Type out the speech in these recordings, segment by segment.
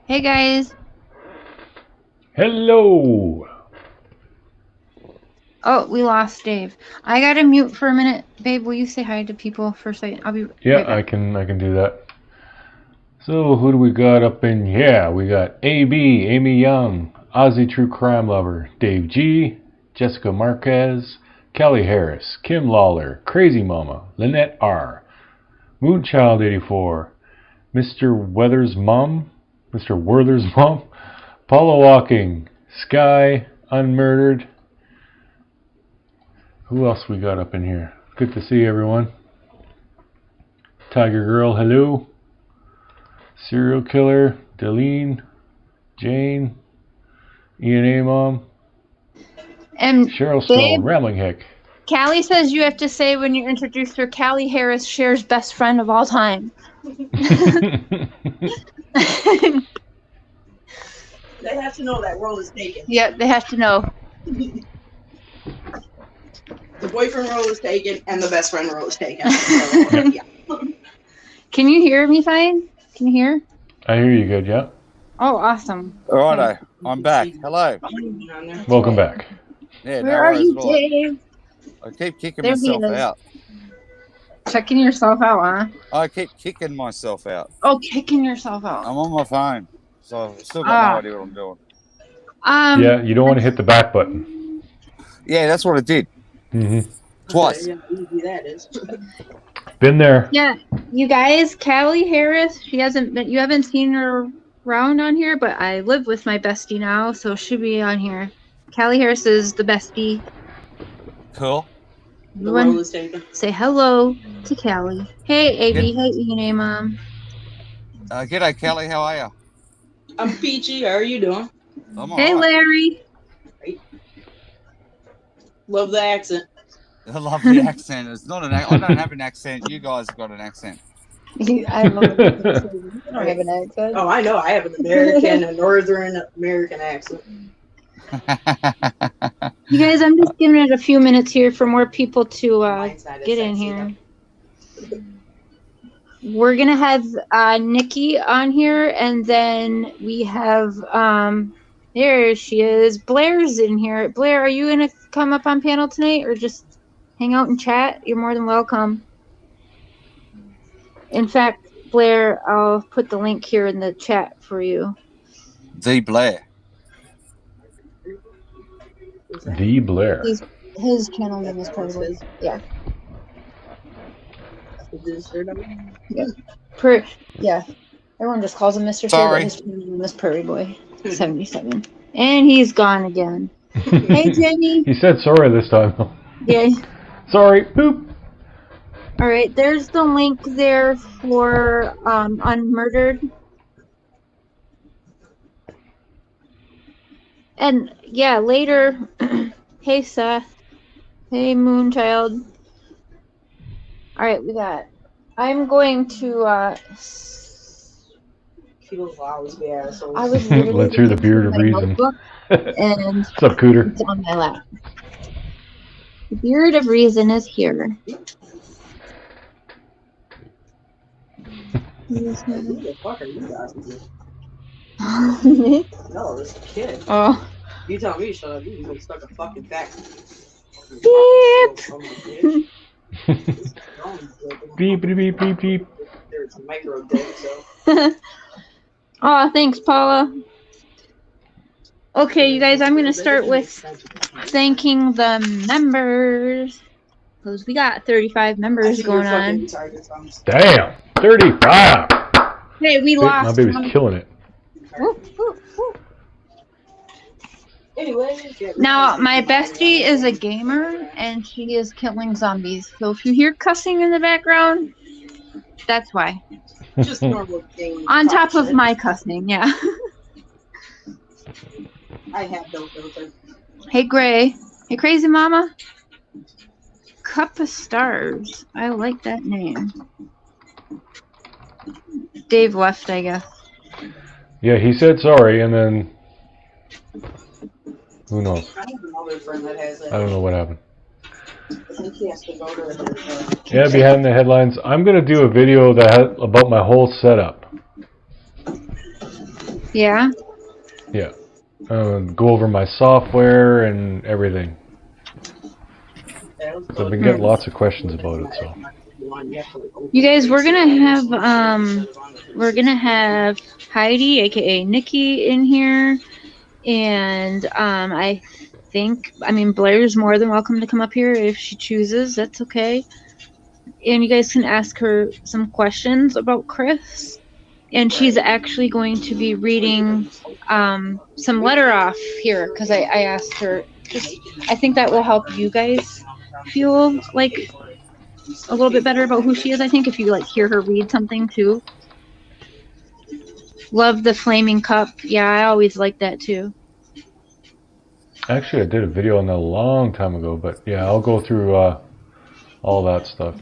Hey guys. Hello. Oh, we lost Dave. I gotta mute for a minute. Babe, will you say hi to people for a second? I'll be right back. I can do that. So who do we got up in? Yeah, we got AB, Amy Young, Aussie True Crime Lover, Dave G, Jessica Marquez, Kelly Harris, Kim Lawler, Crazy Mama, Lynette R, Moonchild 84, Mr. Werther's Mom, Paula Walking, Sky, Unmurdered. Who else we got up in here? Good to see everyone. Tiger Girl, hello. Serial Killer, Deline, Jane, E&A Mom, And Cheryl Stone, Rambling Hick. Callie says you have to say when you introduce her, Callie Harris, Cher's best friend of all time. They have to know that role is taken. Yep, they have to know. The boyfriend role is taken and the best friend role is taken. So, yeah. Can you hear me fine? Can you hear? I hear you good, yeah. Oh, awesome. Righto, I'm back. Hello. Welcome back. Yeah, Where are you, Dave? I keep kicking There he myself is. out. Checking yourself out, huh? I keep kicking myself out. Oh, kicking yourself out. I'm on my phone, so I've still got no idea what I'm doing. Yeah, you don't want to hit the back button. Yeah, that's what I did. Mm-hmm. Twice. Easy that is. Been there. Yeah, you guys, Callie Harris, you haven't seen her around on here, but I live with my bestie now, so she'll be on here. Callie Harris is the bestie. Cool. The role is taken. Say hello to Callie. Hey, AB. Hey, E&A Mom. G'day, Kelly. How are you? I'm peachy. How are you doing? I'm all Hey, right. Larry. Love the accent. I love the accent. It's not an. I don't have an accent. You guys have got an accent. I love it. I don't have an accent. Oh, I know. I have an American, a Northern American accent. You guys, I'm just giving it a few minutes here for more people to get in here. We're going to have Nikki on here, and then we have, there she is, Blair's in here. Blair, are you going to come up on panel tonight, or just hang out and chat? You're more than welcome. In fact, Blair, I'll put the link here in the chat for you. The Blair. The Blair. His channel name is probably, yeah. Yeah. Everyone just calls him Mr. Sorry. His name is Prairie Boy 77. And he's gone again. Hey, Jamie. He said sorry this time. Yeah. Sorry. Boop. All right. There's the link there for Unmurdered. And yeah, later. Hey, Seth. Hey, Moonchild. All right, we got. I'm going to. So I was Let's hear the beard of my reason. notebook, and What's up, Cooter? it's on my lap. The beard of reason is here. Who the fuck are you guys? No, it's a kid. Oh. You tell me to shut up. You can stuck a fucking back. Beep, beep, beep, beep, beep. There's a micro dick, so. Oh, thanks, Paula. Okay, you guys, I'm going to start with thanking the members. Because we got 35 members going on. Damn. 35. Hey, we My lost. baby's killing it. Woo, woo, woo. Anyway, Now, my bestie is a gamer, and she is killing zombies. So if you hear cussing in the background, that's why. just normal thing. On top of my cussing, yeah. I have no filter. Hey, Gray. Hey, Crazy Mama. Cup of Stars. I like that name. Dave left, I guess. Yeah, he said sorry, and then who knows? I have another friend that has it. I don't know what happened. I think he has to go to Yeah, behind the headlines. I'm gonna do a video that about my whole setup. Yeah. Yeah. Go over my software and everything. So I've been getting lots of questions about it. So. You guys, we're gonna have Heidi, aka Nikki, in here, and I mean Blair's more than welcome to come up here if she chooses. That's okay. And you guys can ask her some questions about Chris. And she's actually going to be reading some letter off here because I asked her. I think that will help you guys feel like a little bit better about who she is. I think if you like hear her read something too. Love the flaming cup. Yeah, I always like that too. Actually, I did a video on that a long time ago, but yeah, I'll go through all that stuff.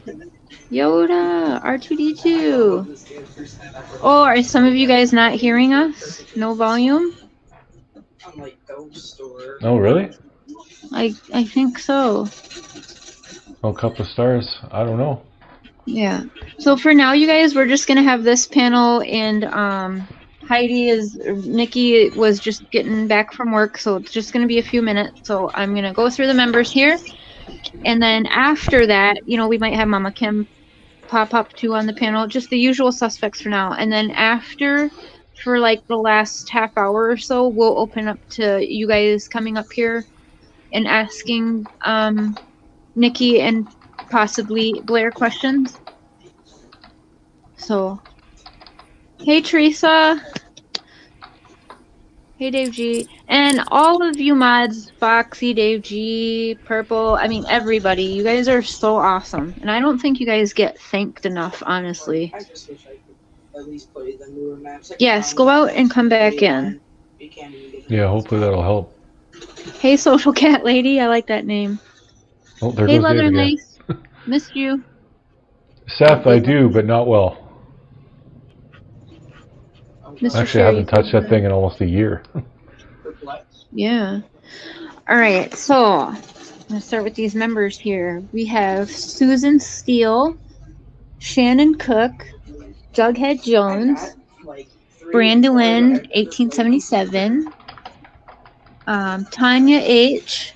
Yoda, R2D2. Oh, are some of you guys not hearing us? No volume? Oh, really? I think so. Oh, couple of stars. I don't know. Yeah. So for now, you guys, we're just gonna have this panel, and Nikki was just getting back from work, so it's just gonna be a few minutes. So I'm gonna go through the members here, and then after that, we might have Mama Kim pop up too on the panel, just the usual suspects for now. And then after, for like the last half hour or so, we'll open up to you guys coming up here and asking Nikki and possibly Blair questions. So, hey Teresa. Hey Dave G. And all of you mods, Foxy, Dave G, Purple, I mean everybody, you guys are so awesome. And I don't think you guys get thanked enough, honestly. I just wish I could at least play the newer maps. Yes, go out and come back in. Yeah, hopefully that'll help. Hey Social Cat Lady, I like that name. Oh, there Hey goes Dave again. Leatherlace, missed you. Seth, I do, but not well. Mr. Actually, I haven't touched that thing in almost a year. Yeah. All right, so let's start with these members here. We have Susan Steele, Shannon Cook, Jughead Jones, Brandolyn, 1877, Tanya H,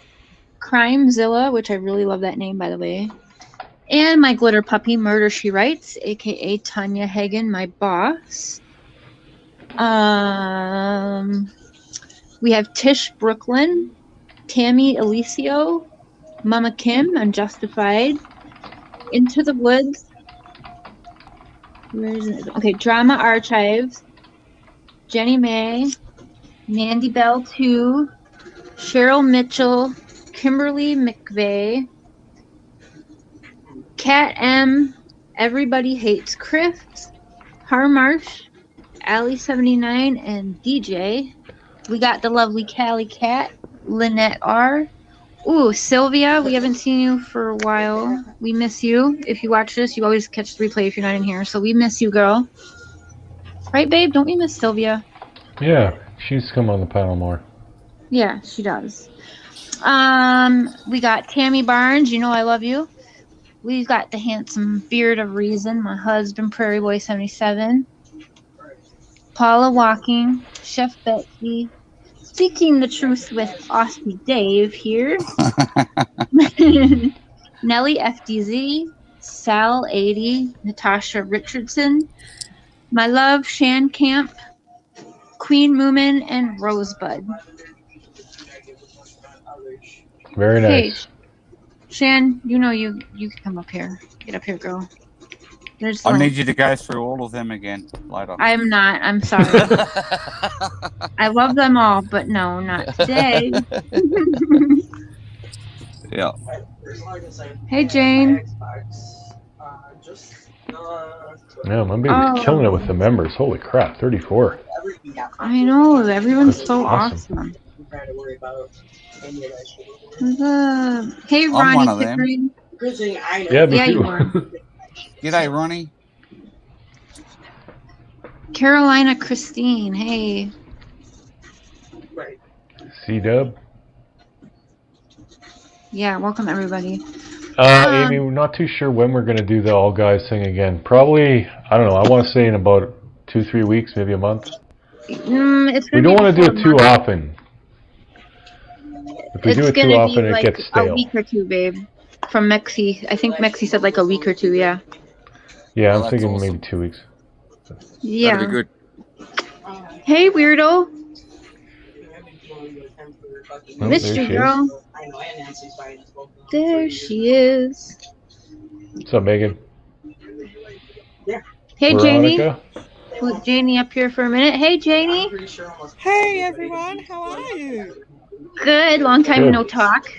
Crimezilla, which I really love that name, by the way, and my glitter puppy, Murder She Writes, aka Tanya Hagen, my boss. We have Tish Brooklyn, Tammy Alicio, Mama Kim, Unjustified, Into the Woods. Where is it? Okay, Drama Archives, Jenny May, Mandy Bell 2, Cheryl Mitchell, Kimberly McVeigh, Kat M, Everybody Hates Chris, Harmarsh, Allie79, and DJ. We got the lovely Callie Cat, Lynette R. Ooh, Sylvia, we haven't seen you for a while. We miss you. If you watch this, you always catch the replay if you're not in here. So we miss you, girl. Right, babe? Don't we miss Sylvia? Yeah, she's come on the panel more. Yeah, she does. We got Tammy Barnes. You know I love you. We've got the handsome Beard of Reason, my husband, Prairie Boy 77. Paula Walking, Chef Betsy, Seeking the Truth with Aussie Dave here. Nellie FDZ, Sal 80, Natasha Richardson, my love Shan Camp, Queen Moomin, and Rosebud. Very nice. Hey, Shan, you know you can come up here. Get up here, girl. There's I need you to go through all of them again later. I'm not. I'm sorry. I love them all, but no, not today. Yeah. Hey, Jane. Yeah, my baby's killing it with the members. Holy crap, 34. I know. Everyone's That's so awesome. Hey, I'm Ronnie one of them. Pickering. Yeah, me Yeah, too. you are. G'day, Ronnie. Carolina Christine. Hey. C-Dub. Yeah, welcome everybody. Amy, we're not too sure when we're going to do the all guys thing again. Probably, I don't know, I want to say in about 2-3 weeks, maybe a month. It's We gonna don't be want to do it before too lunch. often. If we do It's it too gonna be often, it like gets a stale. week or two, babe. From Mexi. I think Mexi said like a week or two, yeah. Yeah, Oh, I'm that's thinking awesome. maybe 2 weeks. That'd Yeah. be good. Hey, weirdo. Oh, Missed there you, she is. girl. There she is. What's up, Megan? Hey, Janie. Veronica? Put Janie up here for a minute. Hey, Janie. Hey everyone, how are you? Good. Long time Good. no talk.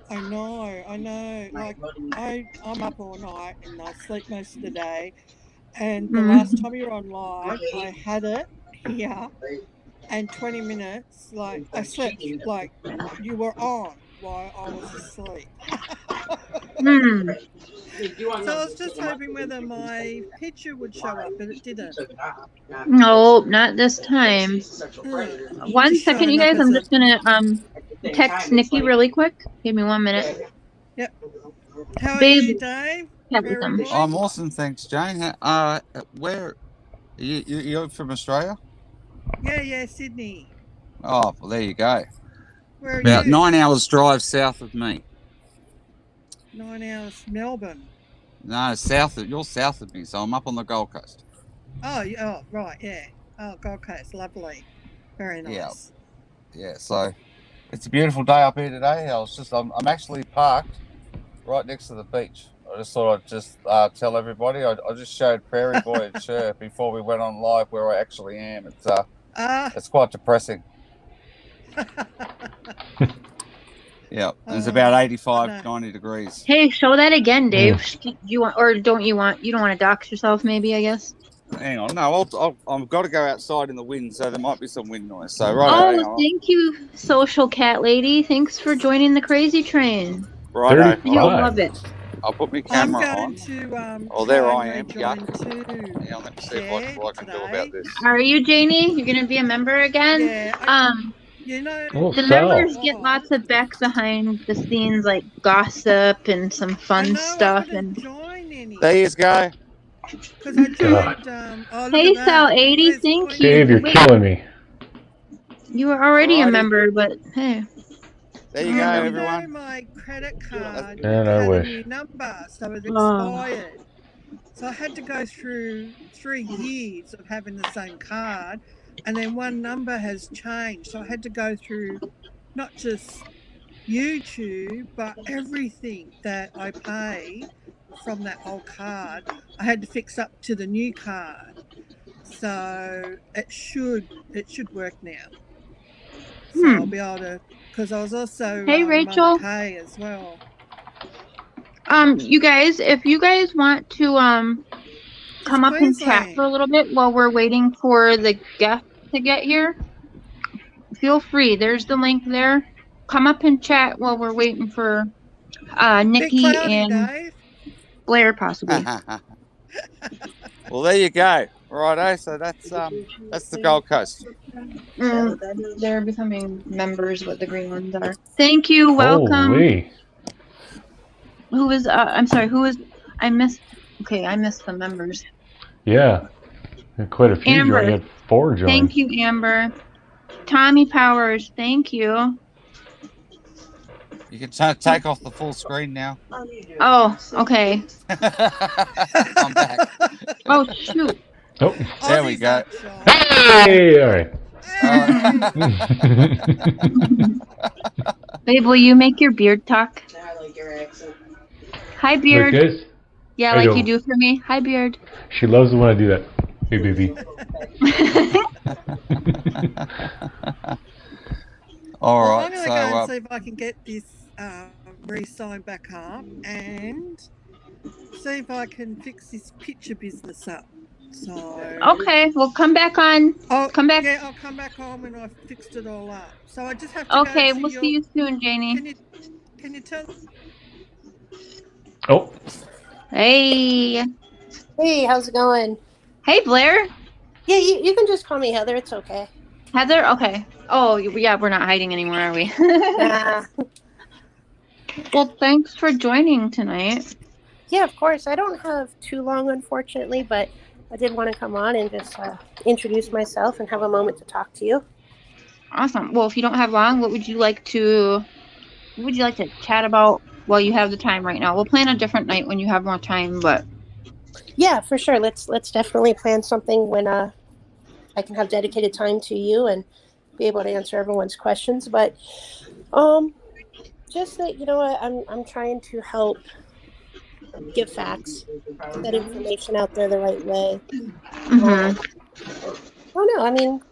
I know. Like I'm up all night and I sleep most of the day. And the last time you were on live, I had it here, and 20 minutes, like I slept like you were on while I was asleep. Hmm. So I was just hoping whether my picture would show up, but it didn't. No, not this time. One Just second, showing you up guys. as I'm a just gonna text Nikki really quick. Give me 1 minute. yep. How are Babe, you, Dave? chat with Very them. boy. I'm awesome, thanks, Jane. Where you're from Australia? Yeah, Sydney. Oh, well, there you go. Where are About you? 9 hours drive south of me. 9 hours, Melbourne. No, you're south of me, so I'm up on the Gold Coast. Oh, right, yeah. Oh, Gold Coast, lovely. Very nice. Yeah. So it's a beautiful day up here today. I'm actually parked right next to the beach. I just thought I'd just tell everybody. I just showed Prairie Boy a shirt before we went on live where I actually am. It's quite depressing. Yeah, it's about 85, 90 degrees. Hey, show that again, Dave. You want, or don't you want? You don't want to dox yourself, maybe? I guess. Hang on, no, I've got to go outside in the wind, so there might be some wind noise. So hang on. Thank you, social cat lady. Thanks for joining the crazy train. Right, You'll love it. I'll put my camera I'm on. going to There I am. join Hang on, let me see what I can do about this. Are you, Janie? You're gonna be a member again? Yeah. You know, the members get lots of back behind the scenes like gossip and some fun stuff. And join any. There you go. Because I joined. Hey, Sal 80, thank you. Dave, you're killing me. You were already a member, but hey. There you go, everyone. You know, my credit card And I had wish. a new number, so it expired. So I had to go through 3 years of having the same card, and then one number has changed. So I had to go through not just YouTube, but everything that I pay from that old card, I had to fix up to the new card. So it should work now. So I'll be able to, because I was also Hey, Rachel. Mother K as well. You guys, if you guys want to come up and chat for a little bit while we're waiting for the guest to get here, feel free. There's the link there. Come up and chat while we're waiting for Nikki and Dave. Blair, possibly. Well, there you go. Righto. So that's the Gold Coast. They're becoming members. What the green ones are. Thank you. Welcome. Holy. Who is? I'm sorry. Who is? I missed. Okay, I missed the members. Yeah, quite a few. Amber. You had 4 join. Thank you, Amber. Tommy Powers. Thank you. You can take off the full screen now. Oh, okay. I'm back. Oh, shoot. Oh, there we go. Hey, all right. Babe, will you make your beard talk? I like your accent. Hi, Beard. Like this? Yeah, I like don't. you do for me. Hi, Beard. She loves it when I do that. Hey, baby. All right. I'm going to go and see if I can get this re-signed back up and see if I can fix this picture business up. So okay, well, come back on. Come back. Yeah, I'll come back on when I've fixed it all up. So I just have to Okay, go to we'll see you soon, Janie. Can you tell? Oh. Hey. Hey, how's it going? Hey, Blair. Yeah, you can just call me Heather. It's okay. Heather? Okay. Oh, yeah, we're not hiding anymore, are we? Well, thanks for joining tonight. Yeah, of course. I don't have too long, unfortunately, but I did want to come on and just introduce myself and have a moment to talk to you. Awesome. Well, if you don't have long, what would you like to chat about while you have the time right now? We'll plan a different night when you have more time, but Yeah, for sure. Let's definitely plan something when I can have dedicated time to you and be able to answer everyone's questions. But just that I'm trying to help give facts, get information out there the right way. mhm. I don't know. I mean,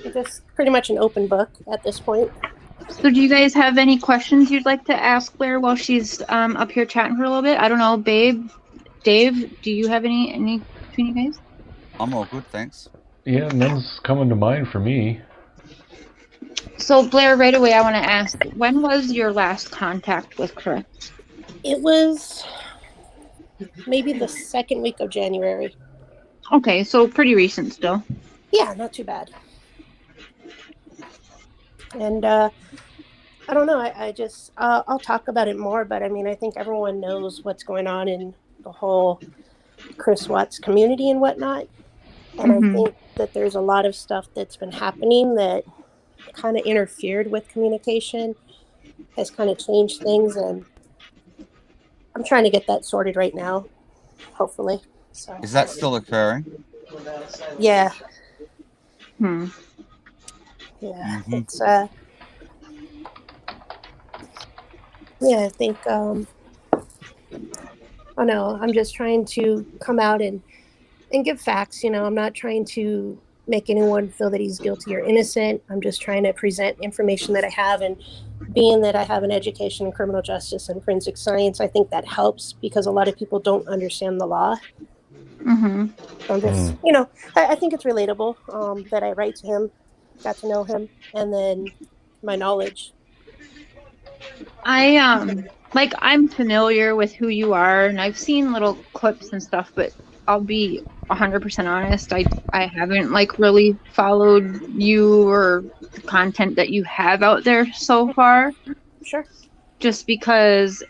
I'm just pretty much an open book at this point. So do you guys have any questions you'd like to ask Blair while she's up here chatting for a little bit? I don't know, babe, Dave, do you have any between you guys? I'm all good, thanks. Yeah, none's coming to mind for me. So Blair, right away I want to ask, when was your last contact with Chris? It was maybe the second week of January. Okay, so pretty recent still. Yeah, not too bad. And I don't know. I just I'll talk about it more, but I mean, I think everyone knows what's going on in the whole Chris Watts community and whatnot. And I think that there's a lot of stuff that's been happening that kind of interfered with communication, has kind of changed things, and I'm trying to get that sorted right now, hopefully. So Is that still occurring? yeah. Hmm. Yeah, Mhm. it's yeah, I think oh no, I'm just trying to come out and give facts. I'm not trying to make anyone feel that he's guilty or innocent. I'm just trying to present information that I have, and being that I have an education in criminal justice and forensic science, I think that helps because a lot of people don't understand the law. Mm-hmm. So I'm just, I think it's relatable that I write to him, got to know him, and then my knowledge. I'm familiar with who you are, and I've seen little clips and stuff, but I'll be 100% honest, I haven't really followed you or the content that you have out there so far. Sure. Just because,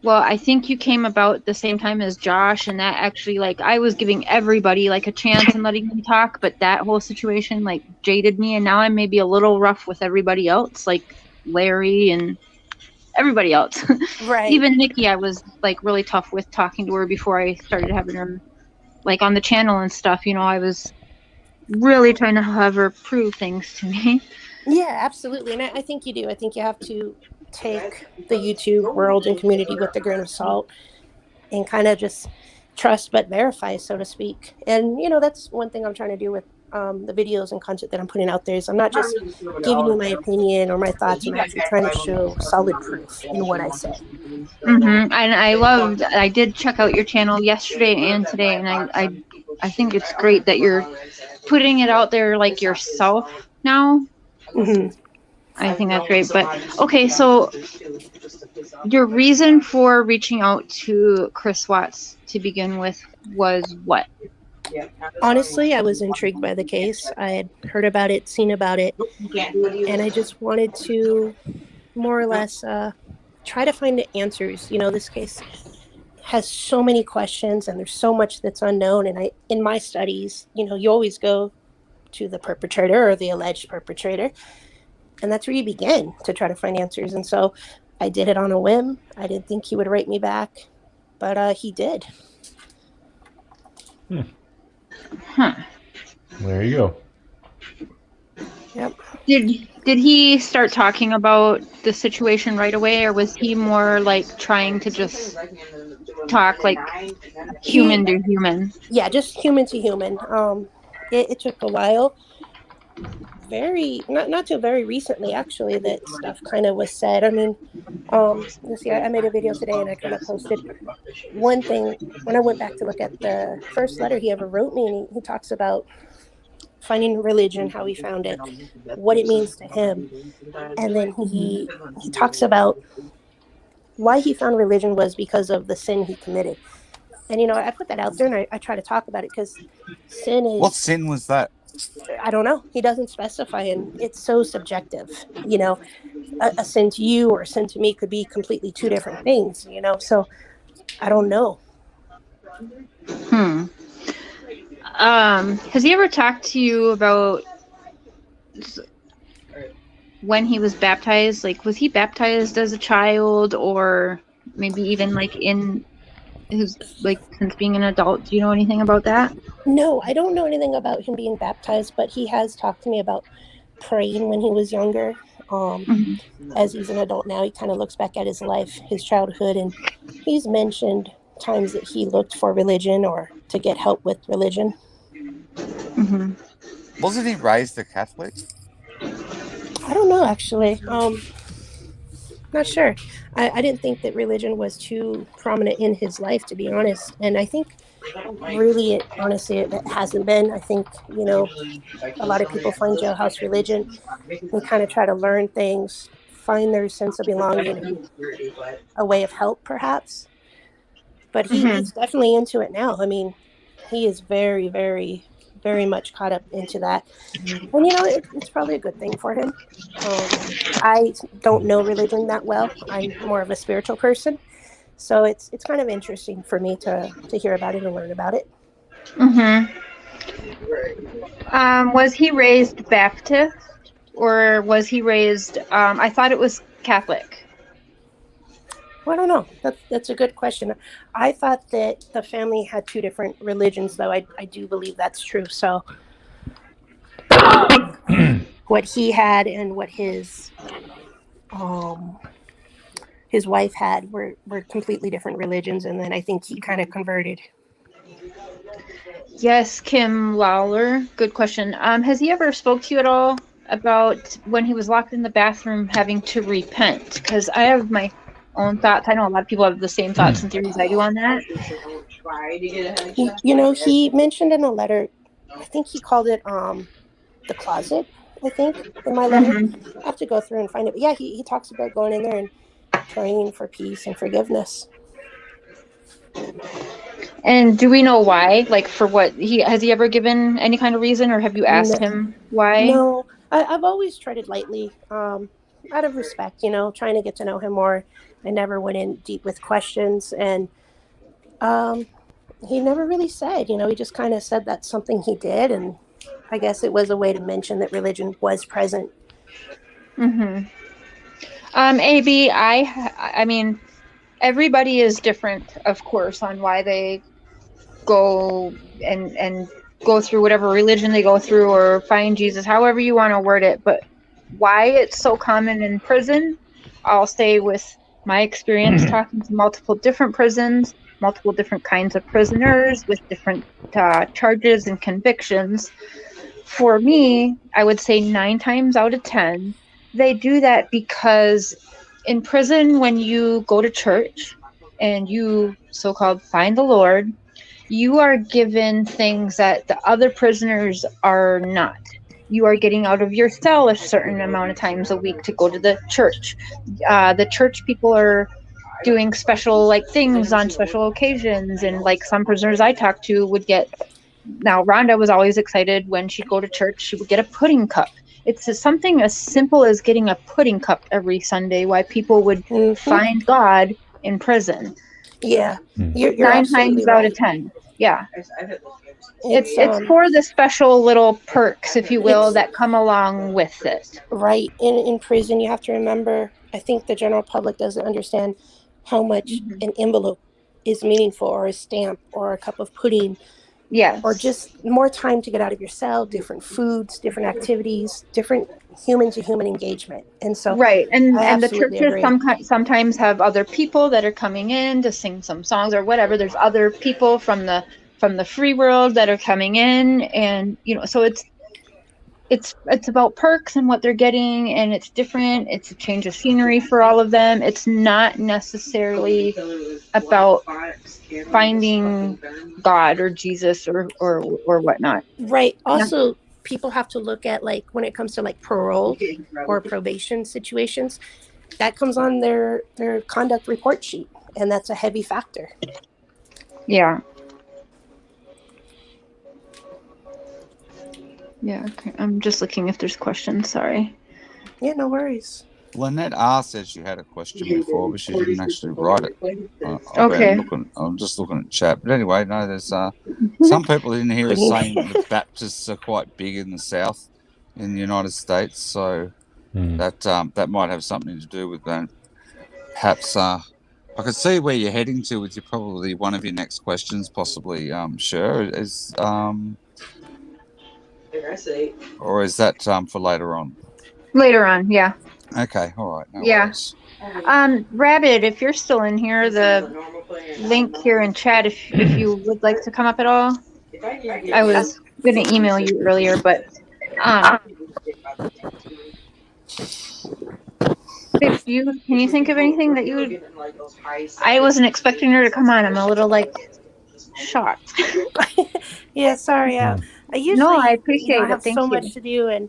well, I think you came about the same time as Josh, and that actually, I was giving everybody a chance and letting them talk, but that whole situation jaded me, and now I'm maybe a little rough with everybody else, like Larry and everybody else. Right. Even Nikki, I was really tough with talking to her before I started having her on the channel and stuff. I was really trying to have her prove things to me. Yeah, absolutely. And I think you do. I think you have to take the YouTube world and community with a grain of salt and kind of just trust but verify, so to speak. And, that's one thing I'm trying to do with the videos and content that I'm putting out there is I'm not just giving you my opinion or my thoughts. I'm actually trying to show solid proof in what I say. Mm-hmm. And I did check out your channel yesterday and today, and I think it's great that you're putting it out there yourself now. Mm-hmm. I think that's great. But okay, so your reason for reaching out to Chris Watts to begin with was what? Honestly, I was intrigued by the case. I had heard about it, seen about it, and I just wanted to more or less try to find the answers. This case has so many questions and there's so much that's unknown. And in my studies, you always go to the perpetrator or the alleged perpetrator, and that's where you begin to try to find answers. And so I did it on a whim. I didn't think he would write me back, but he did. Huh. There you go. Yep. Did he start talking about the situation right away, or was he more trying to just talk human to human? Yeah, just human to human. It took a while. Not till very recently, actually, that stuff kind of was said. I mean, you see, I made a video today and I kind of posted one thing when I went back to look at the first letter he ever wrote me, and he talks about finding religion, how he found it, what it means to him. And then he talks about why he found religion was because of the sin he committed. And, I put that out there and I try to talk about it because sin is... What sin was that? I don't know. He doesn't specify, and it's so subjective. A sin to you or a sin to me could be completely two different things, so I don't know. Has he ever talked to you about when he was baptized? Like, was he baptized as a child, or maybe even like in his like since being an adult? Do you know anything about that? No, I don't know anything about him being baptized, but he has talked to me about praying when he was younger. Mhm. As he's an adult now, he kind of looks back at his life, his childhood, and he's mentioned times that he looked for religion or to get help with religion. Mhm. Wasn't he raised a Catholic? I don't know, actually. Not sure. I didn't think that religion was too prominent in his life, to be honest. And I think really, honestly, it hasn't been. I think, a lot of people find jailhouse religion and kind of try to learn things, find their sense of belonging and a way of help, perhaps. But Mhm. he's definitely into it now. I mean, he is very, very, very much caught up into that. And, it's probably a good thing for him. I don't know religion that well. I'm more of a spiritual person. So it's kind of interesting for me to hear about it and learn about it. Mhm. Was he raised Baptist or was he raised? I thought it was Catholic. Well, I don't know. That's a good question. I thought that the family had two different religions, though. I do believe that's true. So what he had and what um his wife had were completely different religions, and then I think he kind of converted. Yes, Kim Lawler. Good question. Has he ever spoke to you at all about when he was locked in the bathroom having to repent? Because I have my own thoughts. I know a lot of people have the same thoughts and theories I do on that. He mentioned in a letter, I think he called it the closet, I think, in my letter. Hmm. I have to go through and find it. But yeah, he talks about going in there and praying for peace and forgiveness. And do we know why? Like for what he has he ever given any kind of reason, or have you asked No, him why? no, I've always treaded lightly, out of respect, trying to get to know him more. I never went in deep with questions, and um, he never really said, he just kind of said that's something he did, and I guess it was a way to mention that religion was present. Hmm. AB, I mean, everybody is different, of course, on why they go and go through whatever religion they go through or find Jesus, however you want to word it. But why it's so common in prison, I'll say with my experience talking to multiple different prisons, multiple different kinds of prisoners with different charges and convictions. For me, I would say 9 times out of 10, they do that because in prison, when you go to church and you so called find the Lord, you are given things that the other prisoners are not. You are getting out of your cell a certain amount of times a week to go to the church. The church people are doing special like things on special occasions, and like some prisoners I talked to would get. Now Rhonda was always excited when she'd go to church. She would get a pudding cup. It's something as simple as getting a pudding cup every Sunday. Why people would Hmm. find God in prison. Yeah, you're 9 times absolutely out of right. 10. Yeah. It's It's for the special little perks, if you will, it's that come along with it. right. In prison, you have to remember. I think the general public doesn't understand how much Mhm. an envelope is meaningful, or a stamp, or a cup of pudding, or Yes. just more time to get out of your cell, different foods, different activities, different human to human engagement. And so Right. I And the absolutely churches agree. sometimes have other people that are coming in to sing some songs or whatever. There's other people from the free world that are coming in, and so it's about perks and what they're getting, and it's different. It's a change of scenery for all of them. It's not necessarily about finding God or Jesus or whatnot. Right. Yeah. Also, people have to look at, like, when it comes to like parole or probation situations, that comes on their conduct report sheet, and that's a heavy factor. Yeah. Yeah. Okay. I'm just looking if there's questions. Sorry. Yeah, no worries. Lynette R said she had a question before, but she didn't actually write it. Okay. I'm just looking at chat. But anyway, no, there's some people in here are saying the Baptists are quite big in the South, in the United States. So that might have something to do with that. Perhaps I could see where you're heading to with your probably one of your next questions, possibly. Sure, is or is that for later on? Later on, yeah. Okay, all right, no Yeah. worries. Rabbit, if you're still in here, the link here in chat, if you would like to come up at all. I was going to email you earlier, but can you think of anything that you would? I wasn't expecting her to come on. I'm a little shocked. Yeah, sorry. I usually, No, I appreciate I it. have Thank so you. much to do, and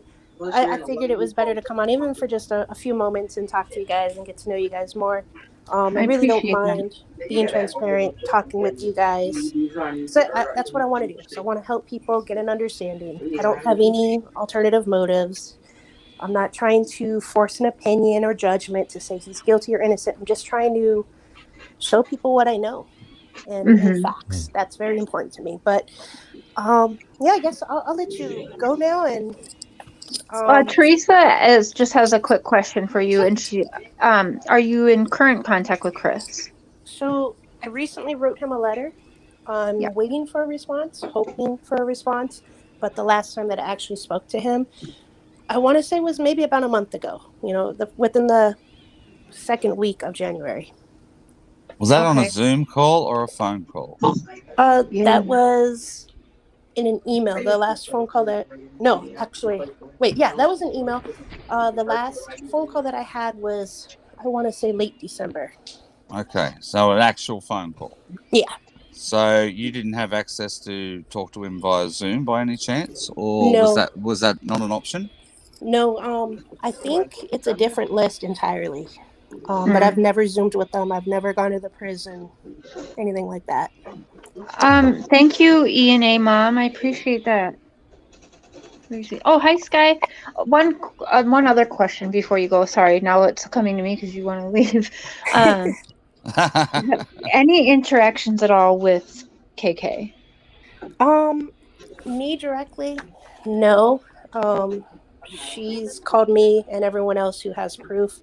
I figured it was better to come on, even for just a few moments, and talk to you guys and get to know you guys more. I really don't mind being transparent, talking with you guys. So that's what I want to do. So I want to help people get an understanding. I don't have any alternative motives. I'm not trying to force an opinion or judgment to say he's guilty or innocent. I'm just trying to show people what I know and facts. That's very important to me. But yeah, I guess I'll let you go now. And Teresa just has a quick question for you, and she, are you in current contact with Chris? So I recently wrote him a letter. I'm waiting for a response, hoping for a response. But the last time that I actually spoke to him, I want to say was maybe about a month ago. Within the second week of January. Was that on a Zoom call or a phone call? That was in an email. The last phone call that that was an email. The last phone call that I had was, I want to say, late December. Okay, so an actual phone call. Yeah. So you didn't have access to talk to him via Zoom by any chance, or No. was that not an option? No. I think it's a different list entirely. But I've never Zoomed with them. I've never gone to the prison, anything like that. Thank you, E&A Mom. I appreciate that. Oh, hi, Sky. One other question before you go. Sorry, now it's coming to me because you want to leave. Any interactions at all with KK? Me directly, no. She's called me and everyone else who has proof,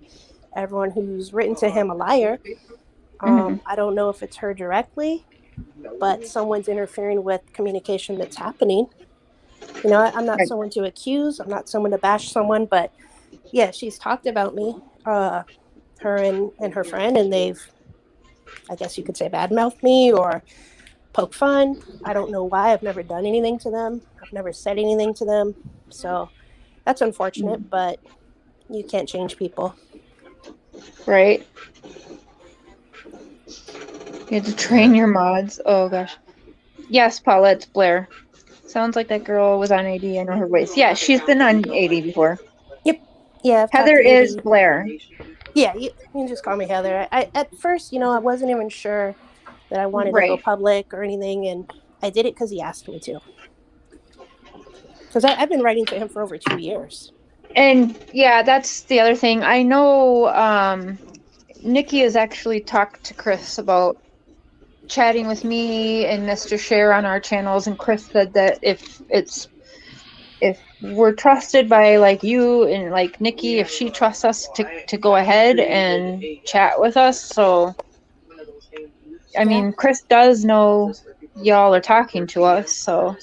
everyone who's written to him, a liar. I don't know if it's her directly, but someone's interfering with communication that's happening. I'm not someone to accuse. I'm not someone to bash someone, but yeah, she's talked about me, her and her friend, and they've, I guess you could say, badmouthed me or poke fun. I don't know why. I've never done anything to them. I've never said anything to them. So that's unfortunate, but you can't change people. Right. You have to train your mods. Oh, gosh. Yes, Paula, it's Blair. Sounds like that girl was on AD. I know her voice. Yeah, she's been on AD before. Yep. Yeah. Heather is Blair. Yeah, you can just call me Heather. I at first, I wasn't even sure that I wanted to go public or anything, and I did it because he asked me to. Because I've been writing to him for over 2 years. And yeah, that's the other thing. I know Nikki has actually talked to Chris about chatting with me and Mr. Share on our channels, and Chris said that if we're trusted by you and Nikki, if she trusts us to go ahead and chat with us. So I mean, Chris does know y'all are talking to us, so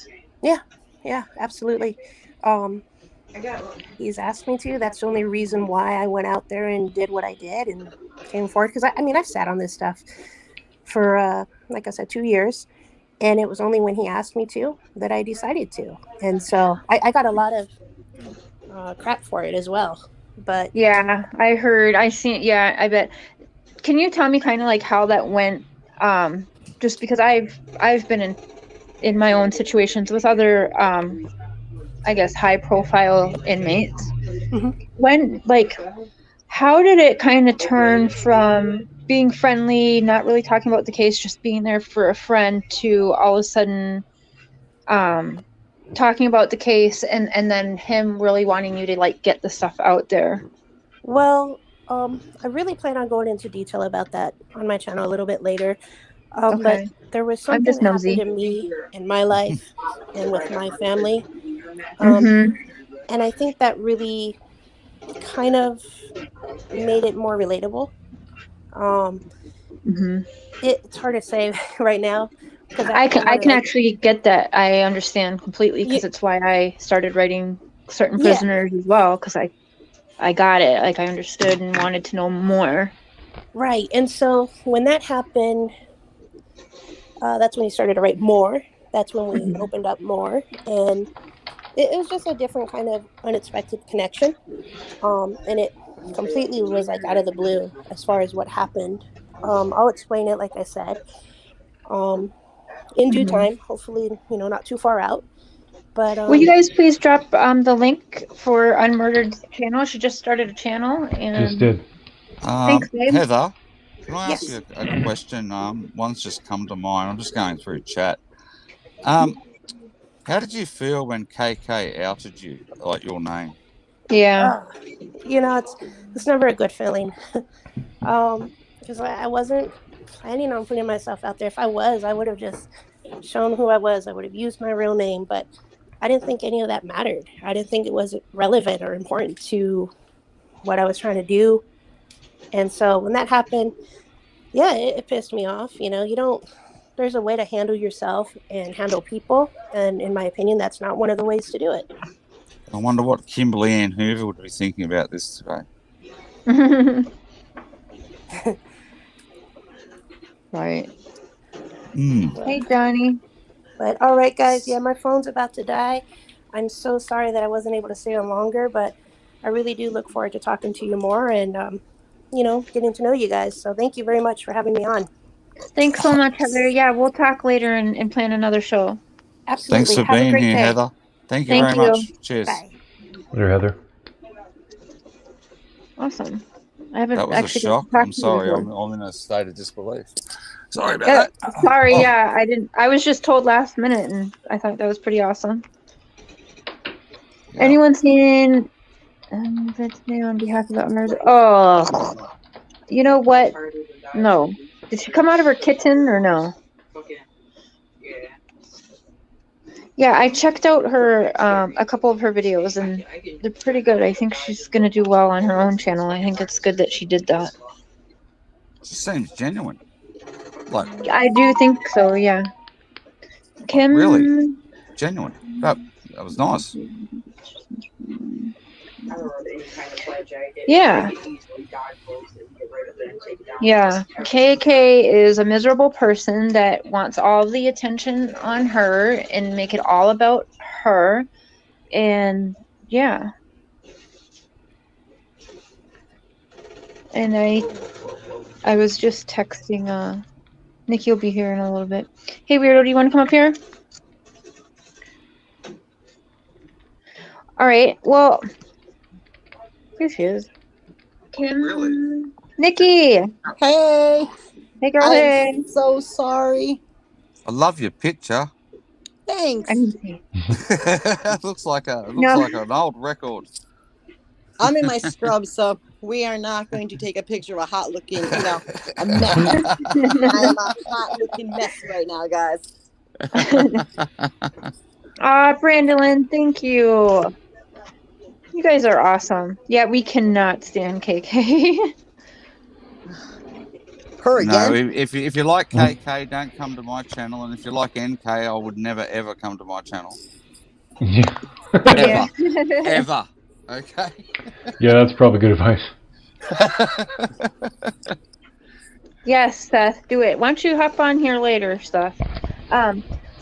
yeah, absolutely. He's asked me to. That's the only reason why I went out there and did what I did and came forward, because I've sat on this stuff for like I said, 2 years. And it was only when he asked me to that I decided to. And so I got a lot of crap for it as well. But yeah, I heard, I seen, yeah, I bet. Can you tell me kind of how that went? Just because I've been in my own situations with other, I guess, high profile inmates. When, how did it kind of turn from being friendly, not really talking about the case, just being there for a friend, to all of a sudden talking about the case and then him really wanting you to get the stuff out there? Well, I really plan on going into detail about that on my channel a little bit later. But Okay. there was I'm something just that happened nosy. to me in my life and with my family. Mm-hmm. And I think that really kind of made it more relatable. Um, Mm-hmm. it's hard to say right now because I I kind can, of I want to can like, actually get that. I understand completely yeah, because it's why I started writing certain yeah, prisoners as well because I got it. Like I understood and wanted to know more. right. And so when that happened, that's when he started to write more. That's when we Mhm. opened up more, and it was just a different kind of unexpected connection. And it completely was like out of the blue as far as what happened. I'll explain it like I said. Um, in due Mhm. time, hopefully, not too far out. But Will you guys please drop the link for Unmurdered channel? She just started a channel Just and did. thanks, babe. Heather, can I ask yes. you a question? One's just come to mind. I'm just going through chat. How did you feel when KK outed you, like your name? Yeah. It's never a good feeling. Because I wasn't planning on putting myself out there. If I was, I would have just shown who I was. I would have used my real name, but I didn't think any of that mattered. I didn't think it was relevant or important to what I was trying to do. And so when that happened, yeah, it pissed me off. You don't, there's a way to handle yourself and handle people. And in my opinion, that's not one of the ways to do it. I wonder what Kimberly Ann Hoover would be thinking about this today. Right. Hey, Mm. Johnny. But all right, guys. Yeah, my phone's about to die. I'm so sorry that I wasn't able to stay on longer, but I really do look forward to talking to you more and, getting to know you guys. So thank you very much for having me on. Thanks so much, Heather. Yeah, we'll talk later and plan another show. Thanks Absolutely. for Have a being great here, day. Heather. Thank you Thank very you. much. Cheers. Bye. There, Heather. Awesome. I That haven't was a actually got shock. to talk I'm to you sorry. before. I'm in a state of disbelief. Sorry about that. Sorry, Oh, yeah, I didn't. I was just told last minute, and I thought that was pretty awesome. yeah. Anyone seen today on behalf of the owners? Oh, you know what? No. Did she come out of her kitten or no? Yeah, I checked out her a couple of her videos, and they're pretty good. I think she's gonna do well on her own channel. I think it's good that she did that. She seems genuine. Like, I do think so. Yeah. Kim. really genuine. That was nice. Yeah. Yeah. KK is a miserable person that wants all the attention on her and make it all about her. And yeah. And I was just texting Nikki will be here in a little bit. Hey Weirdo, do you want to come up here? All right. Well, here she is. Kim. Really? Nikki. Hey, Hey girl, I'm hey. so sorry. I love your picture. Thanks. It looks like No. an old record. I'm in my scrubs, so we are not going to take a picture of a hot looking, a mess. I am a hot looking mess right now, guys. Brandon, thank you. You guys are awesome. Yeah, we cannot stand KK. Her No, again? if you like KK, don't come to my channel, and if you like NK, I would never ever come to my channel. Yeah. Yeah. Ever. Okay. Yeah, that's probably good advice. Yes, Seth, do it. Why don't you hop on here later, Seth?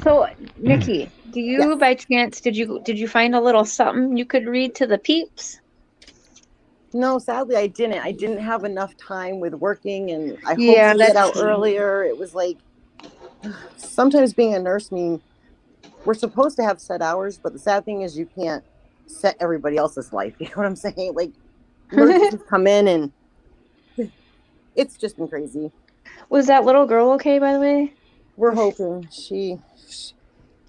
So Nikki, do you Yes. by chance did you find a little something you could read to the peeps? No, sadly, I didn't. I didn't have enough time with working, and I hoped Yeah, to get that's out true. earlier. It was like sometimes being a nurse means we're supposed to have set hours, but the sad thing is you can't set everybody else's life. You know what I'm saying? Like nurses come in and it's just been crazy. Was that little girl okay, by the way? We're hoping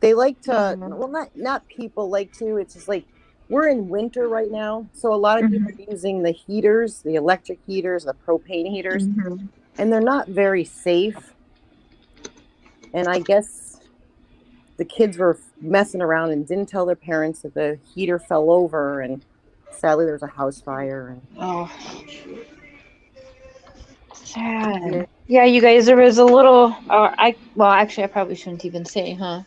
they like to, Mhm. well, not people like to, it's just like we're in winter right now, so a lot of people are using the heaters, the electric heaters, the propane heaters, and they're not very safe. And I guess the kids were messing around and didn't tell their parents that the heater fell over, and sadly there was a house fire. And sad. Yeah, you guys, there was a little. Actually, I probably shouldn't even say, huh?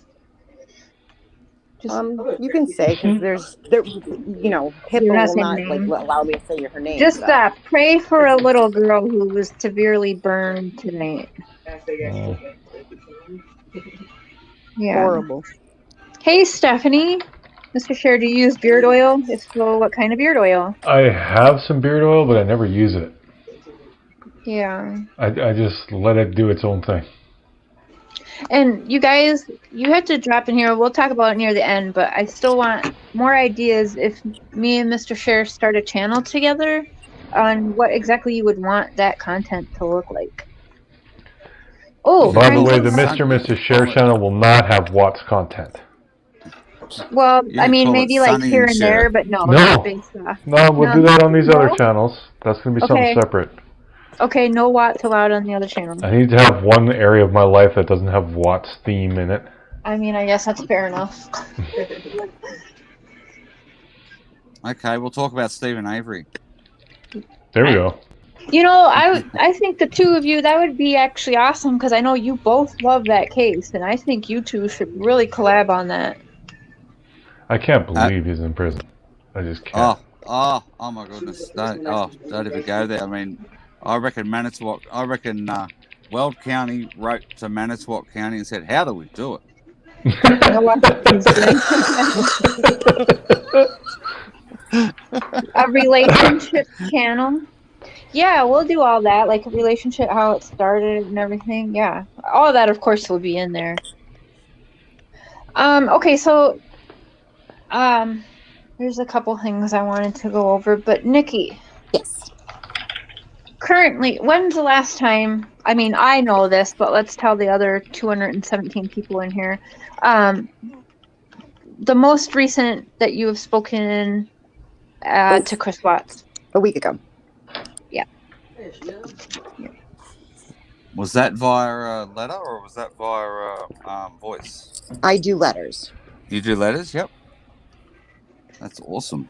You can say, because HIPAA will not allow me to say her name. Just pray for a little girl who was severely burned tonight. Yeah. Horrible. Hey, Stephanie. Mr. Cher, do you use beard oil? If so, what kind of beard oil? I have some beard oil, but I never use it. Yeah. I just let it do its own thing. And you guys, you have to drop in here. We'll talk about it near the end, but I still want more ideas if me and Mr. Cher start a channel together on what exactly you would want that content to look like. Oh, by the way, the Mr. and Mrs. Cher channel will not have Watts content. Well, I mean, maybe like here and there, but no. Not based off. No, we'll do that on these other channels. That's going to be something separate. Okay, no Watts allowed on the other channel. I need to have one area of my life that doesn't have Watts theme in it. I mean, I guess that's fair enough. Okay, we'll talk about Stephen Avery. There we go. You know, I think the two of you, that would be actually awesome, because I know you both love that case, and I think you two should really collab on that. I can't believe he's in prison. I just can't. Oh my goodness. Don't even go there. I mean, I reckon Weld County wrote to Manitowoc County and said, how do we do it? A relationship channel. Yeah, we'll do all that, like a relationship, how it started and everything. Yeah, all of that, of course, will be in there. Okay, so there's a couple things I wanted to go over, but Nikki. Yes. Currently, when's the last time? I mean, I know this, but let's tell the other 217 people in here. The most recent that you have spoken to Chris Watts. A week ago. Yeah. Was that via letter or was that via voice? I do letters. You do letters? Yep. That's awesome.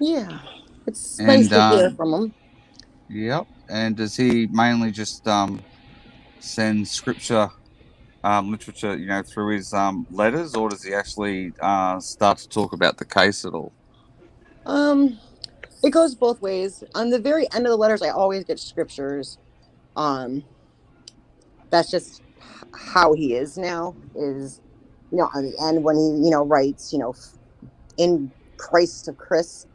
Yeah. It's nice to hear from him. Yep. And does he mainly just send scripture, literature, through his letters, or does he actually start to talk about the case at all? It goes both ways. On the very end of the letters, I always get scriptures. That's just how he is now. Is on the end when he writes in Christ of Chris,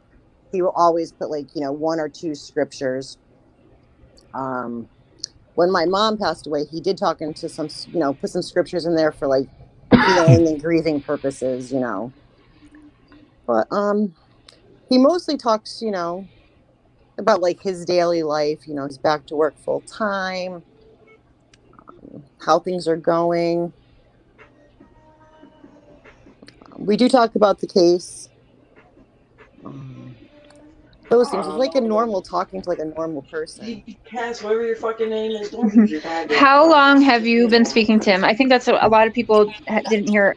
he will always put one or two scriptures. When my mom passed away, he did talk into some, put some scriptures in there for healing and grieving purposes, But he mostly talks, about his daily life. He's back to work full time, how things are going. We do talk about the case. Those things. It's like a normal talking to a normal person. Whatever your fucking name is. How long have you been speaking to him? I think that's a lot of people didn't hear.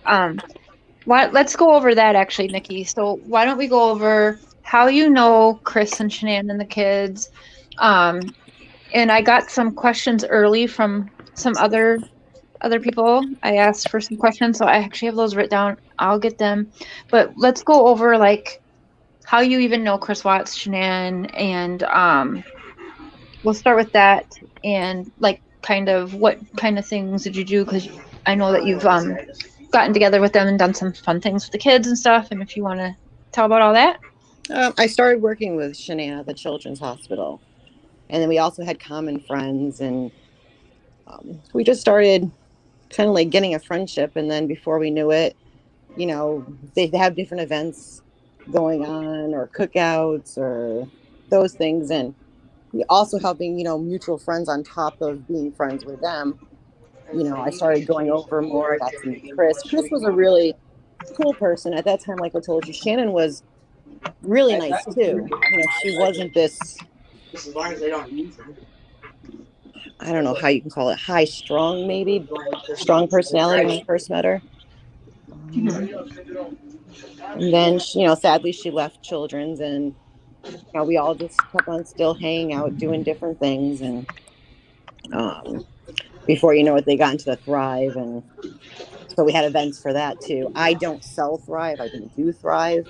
Let's go over that actually, Nikki. So why don't we go over how you know Chris and Shanann and the kids? And I got some questions early from some other people. I asked for some questions, so I actually have those written down. I'll get them. But let's go over how you even know Chris Watts, Shanann, and we'll start with that, and kind of what kind of things did you do, because I know that you've gotten together with them and done some fun things with the kids and stuff, and if you want to tell about all that. I started working with Shanann at the Children's Hospital, and then we also had common friends, and we just started kind of getting a friendship, and then before we knew it, they have different events going on, or cookouts, or those things, and we also helping mutual friends on top of being friends with them. I started going over more. I got to meet Chris. Chris was a really cool person at that time. Like I told you, Shannan was really nice too. She wasn't this, Just as long as they don't use them. I don't know how you can call it, high strong, maybe strong personality when I first met her. And then, sadly, she left Children's, and we all just kept on still hanging out, doing different things, and before you know it, they got into the Thrive, and so we had events for that too. I don't sell Thrive; I do Thrive.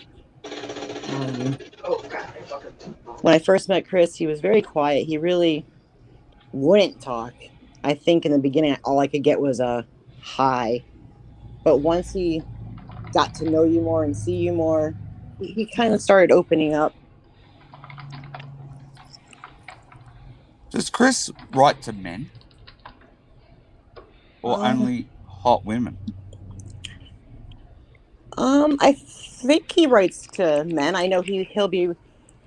When I first met Chris, he was very quiet. He really wouldn't talk. I think in the beginning, all I could get was a hi. But once he got to know you more and see you more, he kind of started opening up. Does Chris write to men? Or only hot women? I think he writes to men. I know he'll be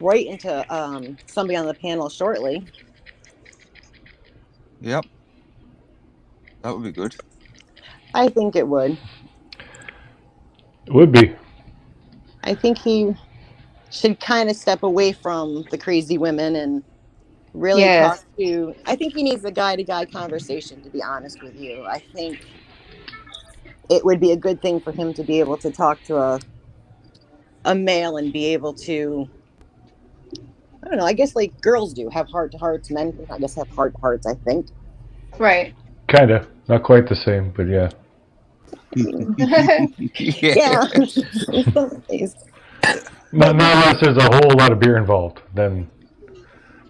writing to somebody on the panel shortly. Yep. That would be good. I think it would. It would be. I think he should kind of step away from the crazy women and really talk to. I think he needs a guy-to-guy conversation, to be honest with you. I think it would be a good thing for him to be able to talk to a male and be able to, I don't know, I guess like girls do have heart-to-hearts. Men can, I guess, have heart-to-hearts, I think. Right. Kind of. Not quite the same, but yeah. Yeah. Not unless there's a whole lot of beer involved. Then,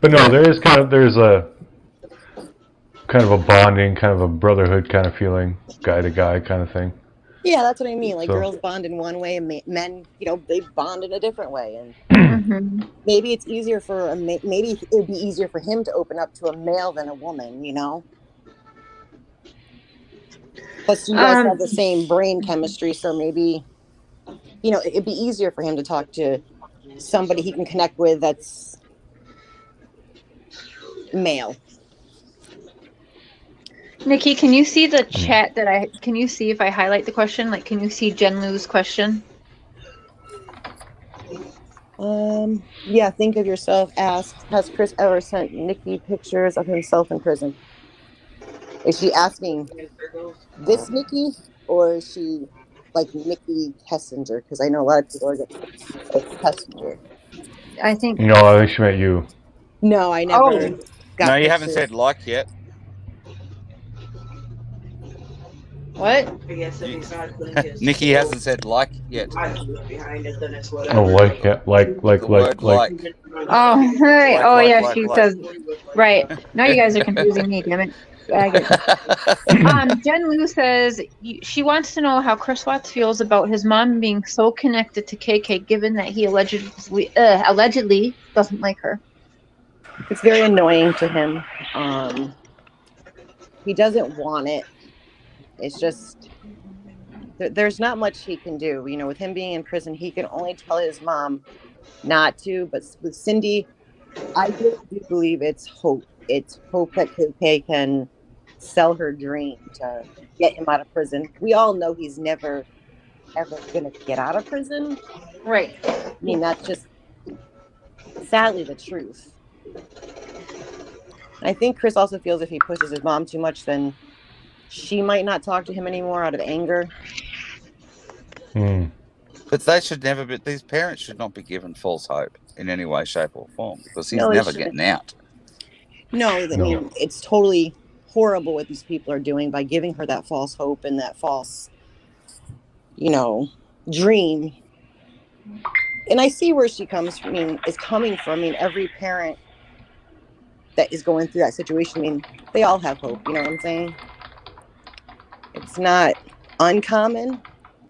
but no, there's a kind of a bonding, kind of a brotherhood kind of feeling, guy to guy kind of thing. Yeah, that's what I mean. Like girls bond in one way, and men, they bond in a different way. And maybe it's easier for maybe it would be easier for him to open up to a male than a woman. Plus, you guys have the same brain chemistry, so maybe it'd be easier for him to talk to somebody he can connect with that's male. Nikki, can you see the chat can you see if I highlight the question? Like, can you see Jen Lou's question? Yeah, think of yourself asked, has Chris ever sent Nikki pictures of himself in prison? Is she asking this Nikki, or is she like Nikki Kessinger? Because I know a lot of people are getting Kessinger. I think. No, I think she meant you. No, I never got No, you pictures. haven't said like yet. What? Nikki hasn't said like yet. Oh, like, yeah, like. Oh, right. Oh, yeah, like, she like. says, right. Now you guys are confusing me, damn it. Jen Lou says she wants to know how Chris Watts feels about his mom being so connected to KK, given that he allegedly doesn't like her. It's very annoying to him. He doesn't want it. It's just there's not much he can do. With him being in prison, he can only tell his mom not to. But with Cindy, I do believe it's hope. It's hope that KK can sell her dream to get him out of prison. We all know he's never, ever going to get out of prison. Right. I mean, that's just sadly the truth. I think Chris also feels if he pushes his mom too much, then she might not talk to him anymore out of anger. But they should never be, these parents should not be given false hope in any way, shape, or form, because he's never getting out. No, I mean, it's totally horrible what these people are doing by giving her that false hope and that false, dream. And I see where she is coming from. I mean, every parent that is going through that situation, they all have hope. You know what I'm saying? It's not uncommon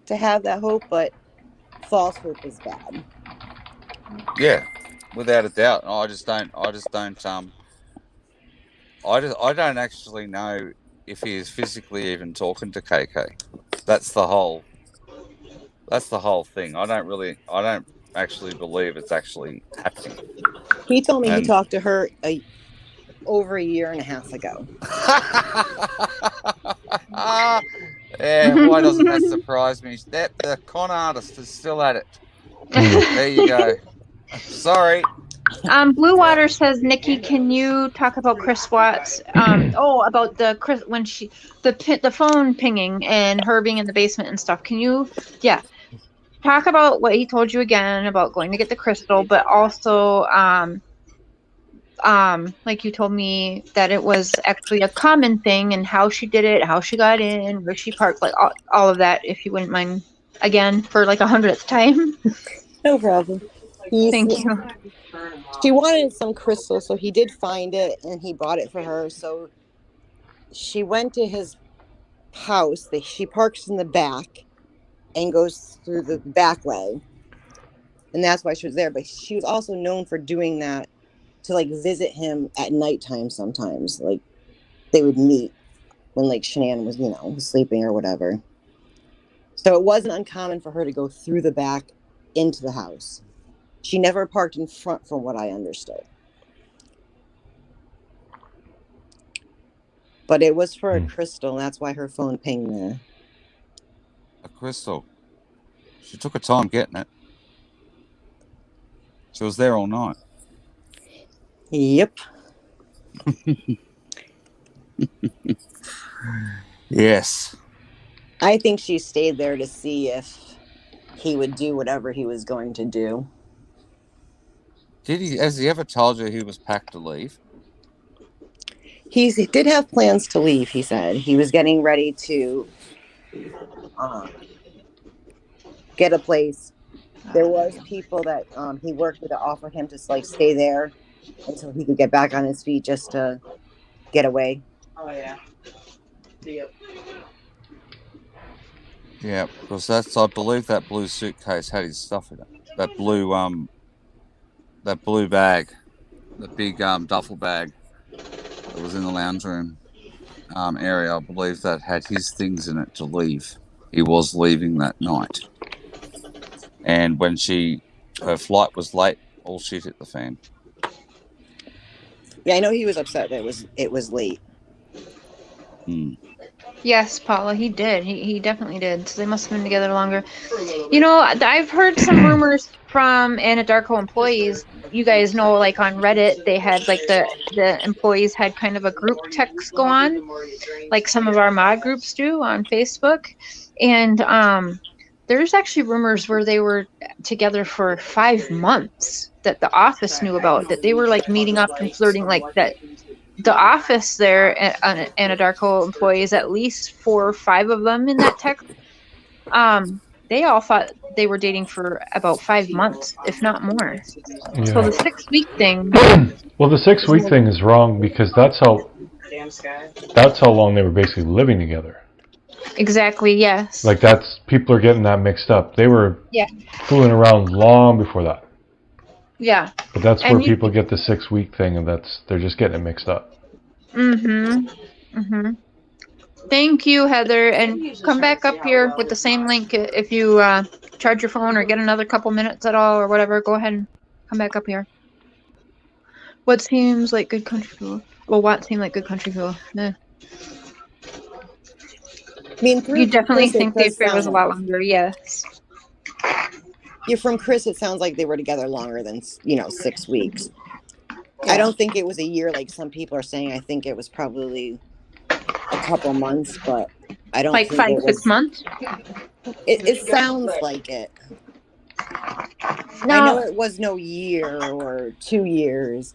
to have that hope, but false hope is bad. Yeah, without a doubt. I don't actually know if he is physically even talking to KK. That's the whole thing. I don't actually believe it's actually happening. He told me he talked to her over a year and a half ago. Yeah, why doesn't that surprise me? The con artist is still at it. There you go. Sorry. Blue Water says, Nikki, can you talk about Chris Watts? About the phone pinging and her being in the basement and stuff. Can you, talk about what he told you again about going to get the crystal, but also, like you told me that it was actually a common thing and how she did it, how she got in, where she parked, like all of that, if you wouldn't mind, again, for like 100th time. No problem. Thank you. She wanted some crystal, so he did find it and he bought it for her. So she went to his house. She parks in the back and goes through the back way. And that's why she was there. But she was also known for doing that to like visit him at nighttime sometimes. Like they would meet when like Shanann was, sleeping or whatever. So it wasn't uncommon for her to go through the back into the house. She never parked in front from what I understood. But it was for a crystal, and that's why her phone pinged there. A crystal. She took her time getting it. She was there all night. Yep. Yes. I think she stayed there to see if he would do whatever he was going to do. Has he ever told you he was packed to leave? He did have plans to leave, he said. He was getting ready to get a place. There was people that he worked with that offered him to like stay there until he could get back on his feet just to get away. Oh, yeah. Yep. Yeah, because I believe that blue suitcase had his stuff in it. That blue bag, the big duffel bag that was in the lounge room area, I believe that had his things in it to leave. He was leaving that night. And when her flight was late, all shit hit the fan. Yeah, I know he was upset that it was late. Yes, Paula, he did. He definitely did. So they must have been together longer. I've heard some rumors from Anadarko employees. You guys know, like on Reddit, they had like the employees had kind of a group text go on, like some of our mod groups do on Facebook. And there's actually rumors where they were together for 5 months that the office knew about, that they were like meeting up and flirting, like that. The office there, Anadarko employees, at least 4 or 5 of them in that text, they all thought they were dating for about 5 months, if not more. Yeah. So the 6-week thing. Well, the 6-week thing is wrong because that's how long they were basically living together. Exactly. Yes. Like people are getting that mixed up. They were fooling around long before that. Yeah. But that's where people get the 6-week thing, and they're just getting it mixed up. Thank you, Heather, and come back up here with the same link if you charge your phone or get another couple minutes at all or whatever. Go ahead and come back up here. What seems like good country fuel? Well, what seemed like good country fuel? Nah. I mean, you definitely think the affair was a lot longer, yes. Yeah, from Chris, it sounds like they were together longer than 6 weeks. Yeah. I don't think it was a year like some people are saying. I think it was probably a couple months, but I don't like think 5-6 months. It sounds like it. No. I know it was no year or 2 years.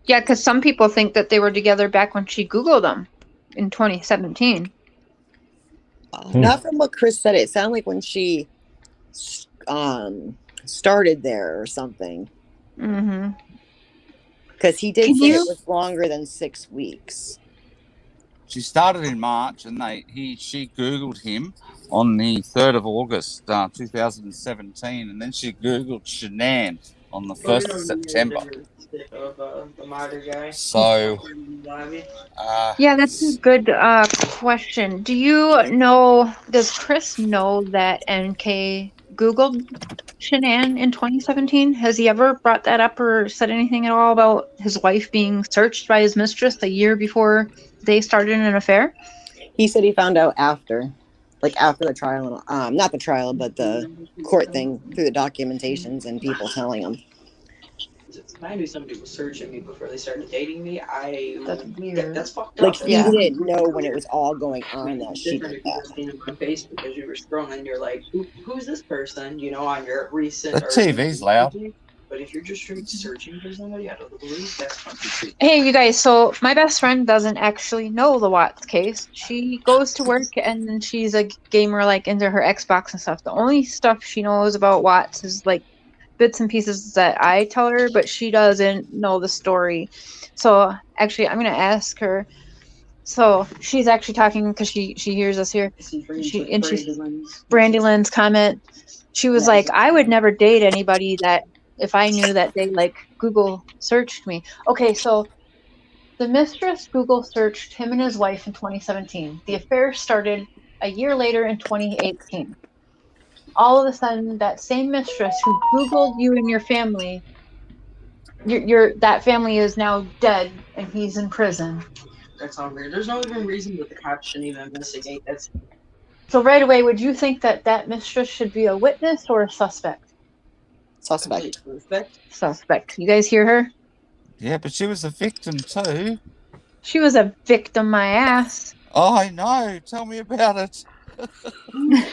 Yeah, because some people think that they were together back when she Googled them in 2017. Not from what Chris said. It sounded like when she started there or something. Because he did say it was longer than 6 weeks. She started in March, and she Googled him on the 3rd of August, 2017, and then she Googled Shanann on the 1st of September. So, yeah, that's a good question. Does Chris know that NK Googled Shanann in 2017? Has he ever brought that up or said anything at all about his wife being searched by his mistress a year before they started an affair? He said he found out after. like after the trial, not the trial, but the court thing, through the documentations and people telling them. If I knew somebody was searching me before they started dating me, That's weird. that's fucked Like up. she Yeah. didn't know when it was all going on that It's she different did if you that. were seeing them on Facebook as you were scrolling and you're like, who's this person? You know, on your recent. The TV's loud. But if you're just searching for somebody out of the blue, that's fucking creepy. Hey, you guys, so my best friend doesn't actually know the Watts case. She goes to work and then she's a gamer, like into her Xbox and stuff. The only stuff she knows about Watts is like bits and pieces that I tell her, but she doesn't know the story. So actually, I'm gonna ask her. So she's actually talking because she hears us here. Brandy Lynn's comment. She was like, I would never date anybody that if I knew that they like Google searched me. Okay, so the mistress Google searched him and his wife in 2017. The affair started a year later in 2018. All of a sudden, that same mistress who Googled you and your family, that family is now dead and he's in prison. That's all weird. There's no even reason that the cops shouldn't even investigate. That's So right away, would you think that that mistress should be a witness or a suspect? Suspect. Suspect. You guys hear her? Yeah, but she was a victim too. She was a victim, my ass. Oh, I know. Tell me about it.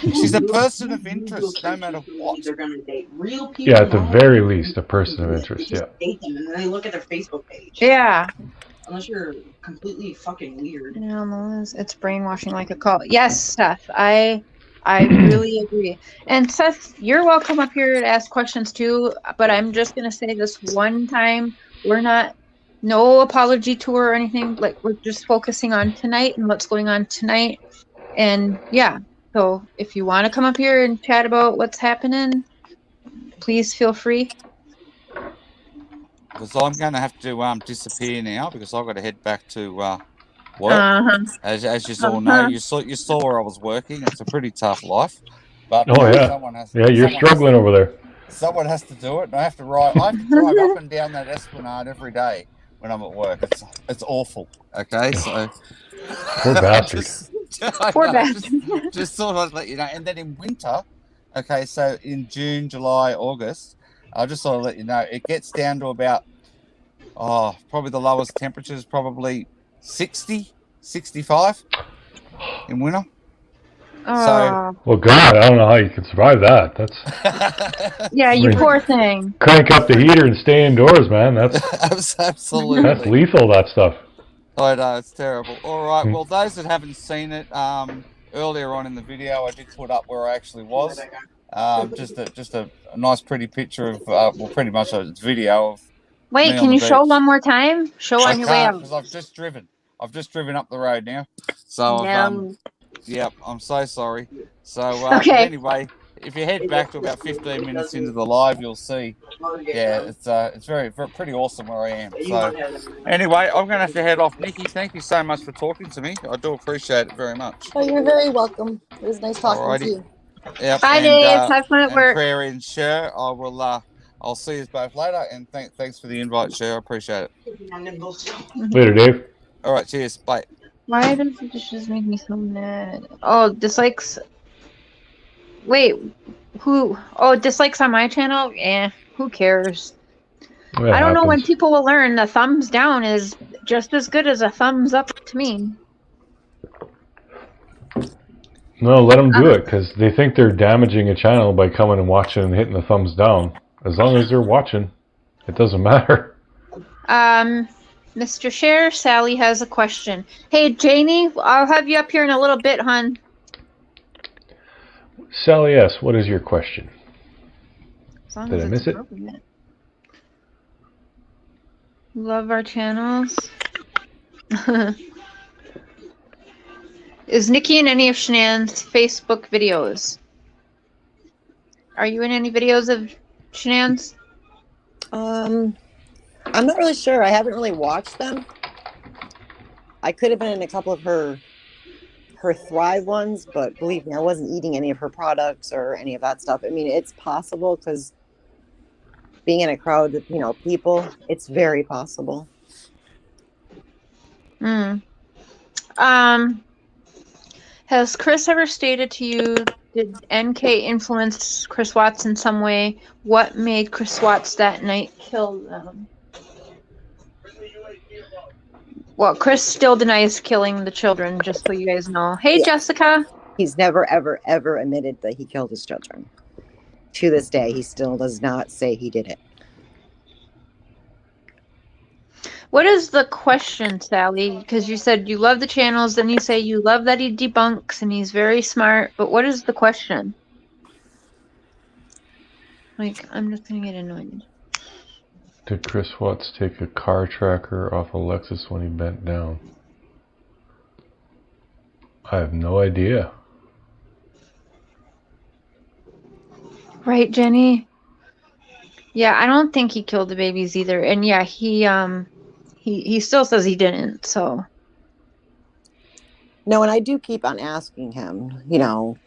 She's a person of interest, no matter what. They're going to date real people. Yeah, at the very least, a person of interest. Yeah. Date them and then they look at their Facebook page. Yeah. Unless you're completely fucking weird. No, it's brainwashing like a cult. Yes, Seth. I really agree. And Seth, you're welcome up here to ask questions too, but I'm just gonna say this one time, no apology tour or anything, like we're just focusing on tonight and what's going on tonight. And yeah, so if you want to come up here and chat about what's happening, please feel free. Because I'm going to have to disappear now because I've got to head back to work. As you all know, you saw where I was working. It's a pretty tough life. But you're struggling over there. Someone has to do it, and I have to drive up and down that Esplanade every day when I'm at work. It's awful. Okay, so poor bastard. Poor bastard. Just thought I'd let you know. And then in winter, okay, so in June, July, August, I just thought I'd let you know it gets down to about probably the lowest temperature is probably 60, 65 in winter. So, well, God, I don't know how you can survive that. That's yeah, you poor thing. Crank up the heater and stay indoors, man. That's absolutely that's lethal. That stuff. I know, it's terrible. All right, well, those that haven't seen it, earlier on in the video, I did put up where I actually was. Just a nice, pretty picture of pretty much a video of. Wait, can you show one more time? Show on your way out. Because I've just driven up the road now. So yeah, I'm so sorry. So anyway, if you head back to about 15 minutes into the live, you'll see. Yeah, it's very pretty awesome where I am. So anyway, I'm going to have to head off. Nikki, thank you so much for talking to me. I do appreciate it very much. Oh, you're very welcome. It was nice talking to you. Yep. Bye, Dave. Have fun at work. Prayer and Cher, I'll see you both later. And thanks for the invite, Cher. I appreciate it. Later, Dave. All right, cheers. Bye. Why does it just make me so mad? Oh, dislikes. Wait, who? Oh, dislikes on my channel? Who cares? I don't know when people will learn the thumbs down is just as good as a thumbs up to me. No, let them do it because they think they're damaging a channel by coming and watching and hitting the thumbs down. As long as they're watching, it doesn't matter. Mr. Cher, Sally has a question. Hey, Janie, I'll have you up here in a little bit, hon. Sally S., what is your question? Did I miss it? Love our channels. Is Nikki in any of Shanann's Facebook videos? Are you in any videos of Shanann's? I'm not really sure. I haven't really watched them. I could have been in a couple of her Thrive ones, but believe me, I wasn't eating any of her products or any of that stuff. I mean, it's possible because being in a crowd of, people, it's very possible. Has Chris ever stated to you, did NK influence Chris Watts in some way? What made Chris Watts that night kill them? Well, Chris still denies killing the children, just so you guys know. Hey, Yeah. Jessica. He's never, ever, ever admitted that he killed his children. To this day, he still does not say he did it. What is the question, Sally? Because you said you love the channels, then you say you love that he debunks and he's very smart, but what is the question? Like, I'm just gonna get annoyed. Did Chris Watts take a car tracker off a Lexus when he bent down? I have no idea. Right, Jenny? Yeah, I don't think he killed the babies either. And yeah, he still says he didn't, so. No, and I do keep on asking him, you know,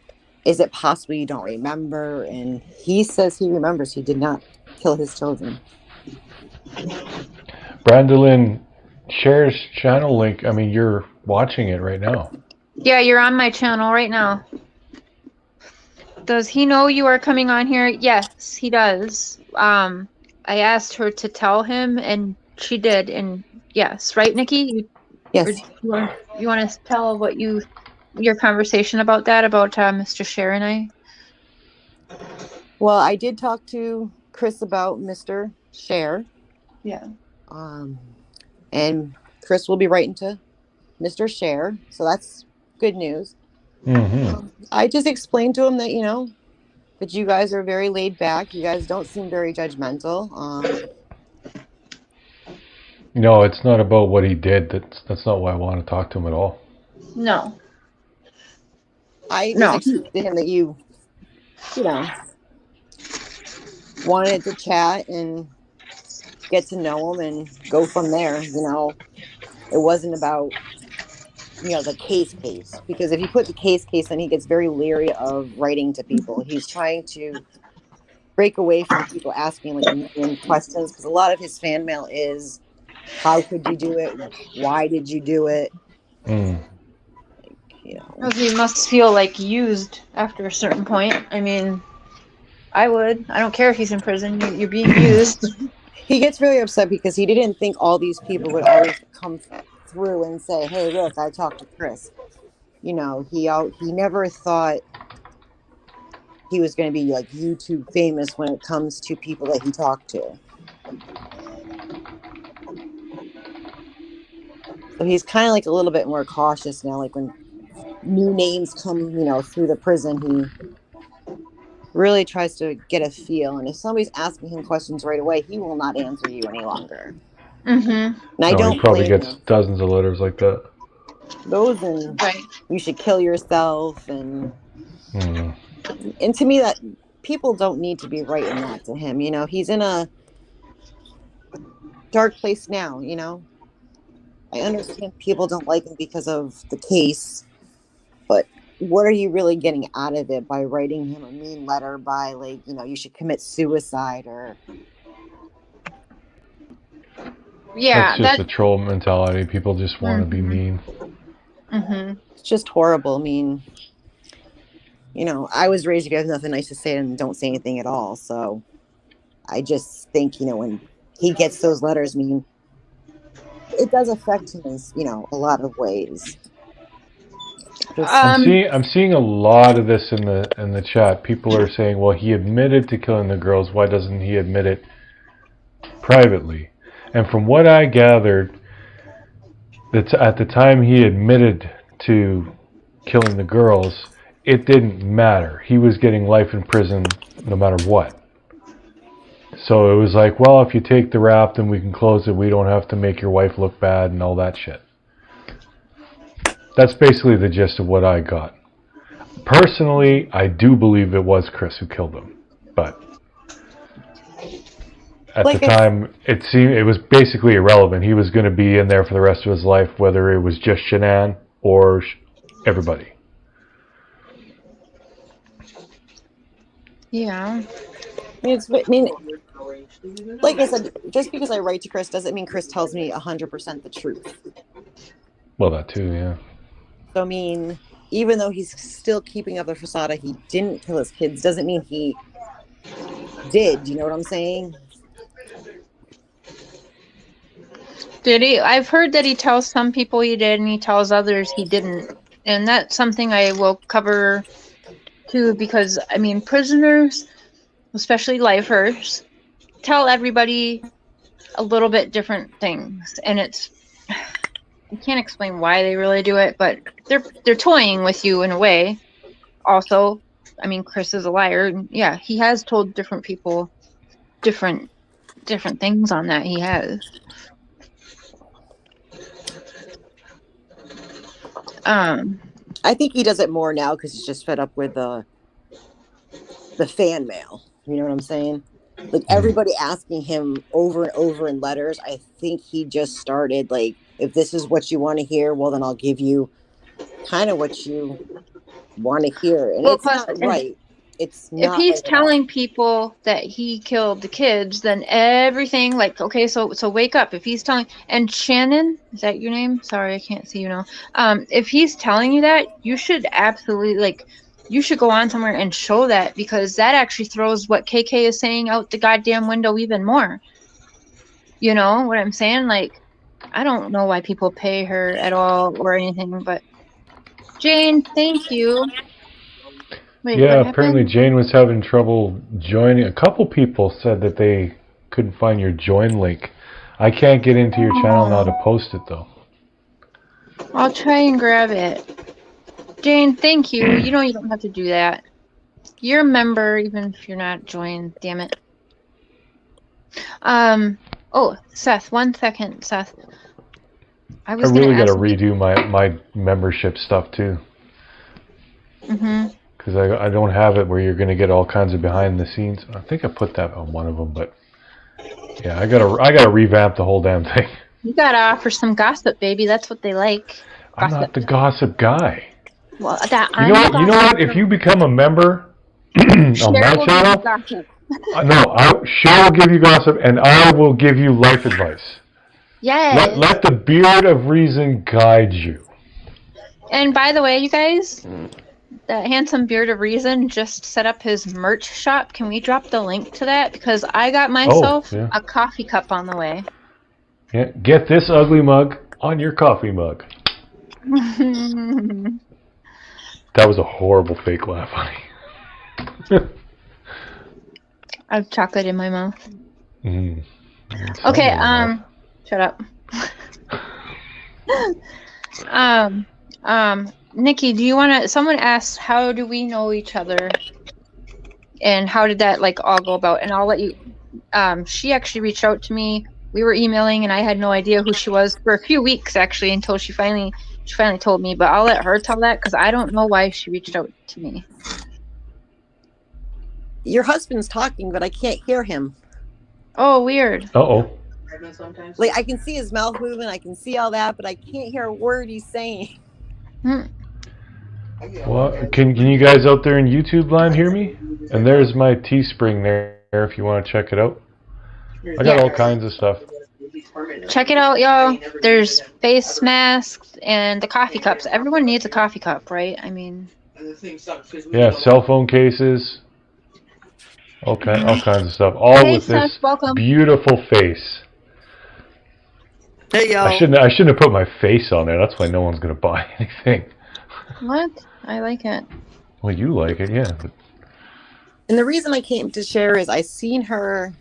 is it possible you don't remember? And he says he remembers he did not kill his children. Brandolyn shares channel link. I mean, you're watching it right now. Yeah, you're on my channel right now. Does he know you are coming on here? Yes, he does. I asked her to tell him, and she did. And yes, right, Nikki? Yes. You want to tell what your conversation about that, about Mr. Cher and I? Well, I did talk to Chris about Mr. Cher. Yeah. And Chris will be writing to Mr. Cher, so that's good news. Mm-hmm. I just explained to him that, you know, that you guys are very laid back. You guys don't seem very judgmental. No, it's not about what he did. That's not why I want to talk to him at all. No. I just explained to him that you know, wanted to chat and get to know him and go from there. You know, it wasn't about, you know, the case, because if you put the case, then he gets very leery of writing to people. He's trying to break away from people asking like a million questions, because a lot of his fan mail is, how could you do it? Why did you do it? Mm. You know, Well, he must feel like used after a certain point. I mean, I would. I don't care if he's in prison. You're being used. he gets very upset because he didn't think all these people would always come through and say, hey, look, I talked to Chris. You know, he never thought he was going to be like YouTube famous when it comes to people that he talked to. So he's kind of like a little bit more cautious now. Like when new names come, you know, through the prison, he really tries to get a feel. And if somebody's asking him questions right away, he will not answer you any longer. Mm-hmm. And I don't he probably blame gets him. dozens of letters like that. Those and Right. you should kill yourself. And to me, that people don't need to be writing that to him. You know, he's in a dark place now, you know. I understand people don't like him because of the case, but what are you really getting out of it by writing him a mean letter by, like, you know, you should commit suicide or... Yeah, that's just a troll mentality. People just want to be mean. Mm-hmm. It's just horrible. I mean, you know, I was raised, you have nothing nice to say and don't say anything at all. So I just think, you know, when he gets those letters, I mean, it does affect him in, you know, a lot of ways. I'm seeing a lot of this in the chat. People are saying, well, he admitted to killing the girls. Why doesn't he admit it privately? And from what I gathered, at the time he admitted to killing the girls, it didn't matter. He was getting life in prison no matter what. So it was like, well, if you take the rap, then we can close it. We don't have to make your wife look bad and all that shit. That's basically the gist of what I got. Personally, I do believe it was Chris who killed them. But at the time, it was basically irrelevant. He was going to be in there for the rest of his life, whether it was just Shanann or everybody. Yeah. I mean, like I said, just because I write to Chris doesn't mean Chris tells me 100% the truth. Well, that too, yeah. So, I mean, even though he's still keeping up the facade, he didn't kill his kids, doesn't mean he did. You know what I'm saying? Did he? I've heard that he tells some people he did and he tells others he didn't. And that's something I will cover too, because, I mean, prisoners, especially lifers, tell everybody a little bit different things. And it's, I can't explain why they really do it, but they're toying with you in a way. Also, I mean, Chris is a liar. And yeah, he has told different people different things on that. He has. I think he does it more now because he's just fed up with the fan mail. You know what I'm saying? Like everybody asking him over and over in letters. I think he just started like, if this is what you want to hear, well, then I'll give you kind of what you want to hear. And Well, it's not right. It's not. If he's right telling people that he killed the kids, then everything, like, okay, so wake up. If he's telling, and Shannan, is that your name? Sorry, I can't see you now. If he's telling you that, you should absolutely, like, you should go on somewhere and show that, because that actually throws what KK is saying out the goddamn window even more. You know what I'm saying? Like, I don't know why people pay her at all or anything, but Jane, thank you. Wait, yeah, apparently Jane was having trouble joining. A couple people said that they couldn't find your join link. I can't get into your channel now to post it, though. I'll try and grab it. Jane, thank you. You know you don't have to do that. You're a member, even if you're not joined. Damn it. Oh, Seth, 1 second, Seth. I really got to redo my membership stuff, too. Mm-hmm. Because I don't have it where you're going to get all kinds of behind the scenes. I think I put that on one of them, but yeah, I gotta revamp the whole damn thing. You gotta offer some gossip, baby. That's what they like. Gossip. I'm not the gossip guy. Well, you know what? If you become a member on my channel, Cher will give you gossip, and I will give you life advice. Yes. Let the beard of reason guide you. And by the way, you guys, that handsome beard of reason just set up his merch shop. Can we drop the link to that? Because I got myself a coffee cup on the way. Yeah, get this ugly mug on your coffee mug. That was a horrible fake laugh, honey. I have chocolate in my mouth. Mm. Okay, shut up. Nikki, do you want to, someone asked, how do we know each other? And how did that, like, all go about? And I'll let you, she actually reached out to me. We were emailing, and I had no idea who she was for a few weeks, actually, until she finally told me. But I'll let her tell that, because I don't know why she reached out to me. Your husband's talking, but I can't hear him. Oh, weird. Uh-oh. Like, I can see his mouth moving, I can see all that, but I can't hear a word he's saying. Well, can you guys out there in YouTube land hear me? And there's my Teespring there if you want to check it out. I got all kinds of stuff. Check it out, y'all. There's face masks and the coffee cups. Everyone needs a coffee cup, right? I mean... Yeah, cell phone cases. All kinds of stuff. All with this beautiful face. Hey, y'all. I shouldn't have put my face on there. That's why no one's going to buy anything. What? I like it. Well, you like it, yeah. But... And the reason I came to share is I seen her,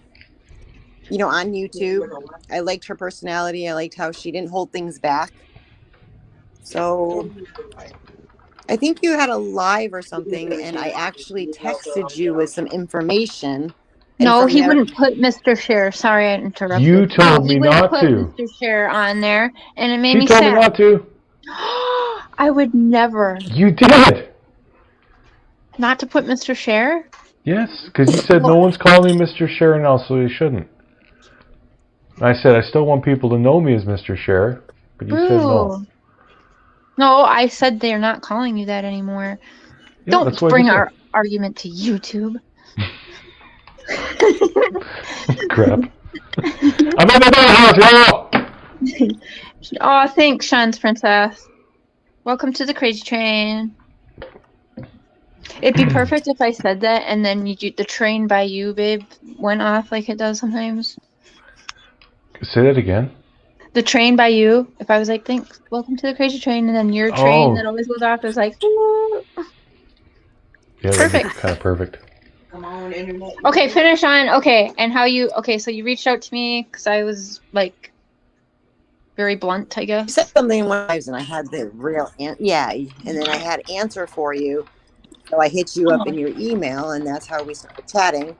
you know, on YouTube. I liked her personality. I liked how she didn't hold things back. So I think you had a live or something, and I actually texted you with some information. No, he wouldn't put Mr. Cher. Sorry, I interrupted. You told me not to. He wouldn't put Mr. Cher on there, and it made me sad. sad. He told me not to. I would never. You did. Not to put Mr. Cher? Yes, because you said no one's calling me Mr. Cher now, so you shouldn't. And I said I still want people to know me as Mr. Cher, but you said no. No, I said they're not calling you that anymore. Yeah, don't bring our argument to YouTube. Crap. I'm at my house, y'all! Oh, thanks, Sean's Princess. Welcome to the Crazy Train. It'd be perfect if I said that and then the train by you, babe, went off like it does sometimes. Say that again. The train by you, if I was like, thanks, welcome to the crazy train, and then your train that always goes off is like, "Ooh." Yeah, Perfect. Kind of perfect. Come on, internet. Okay, finish on. Okay, and how you? Okay, so you reached out to me because I was like very blunt, I You guess. said something one time, and I had the real and then I had answer for you. So I hit you up in your email, and that's how we started chatting.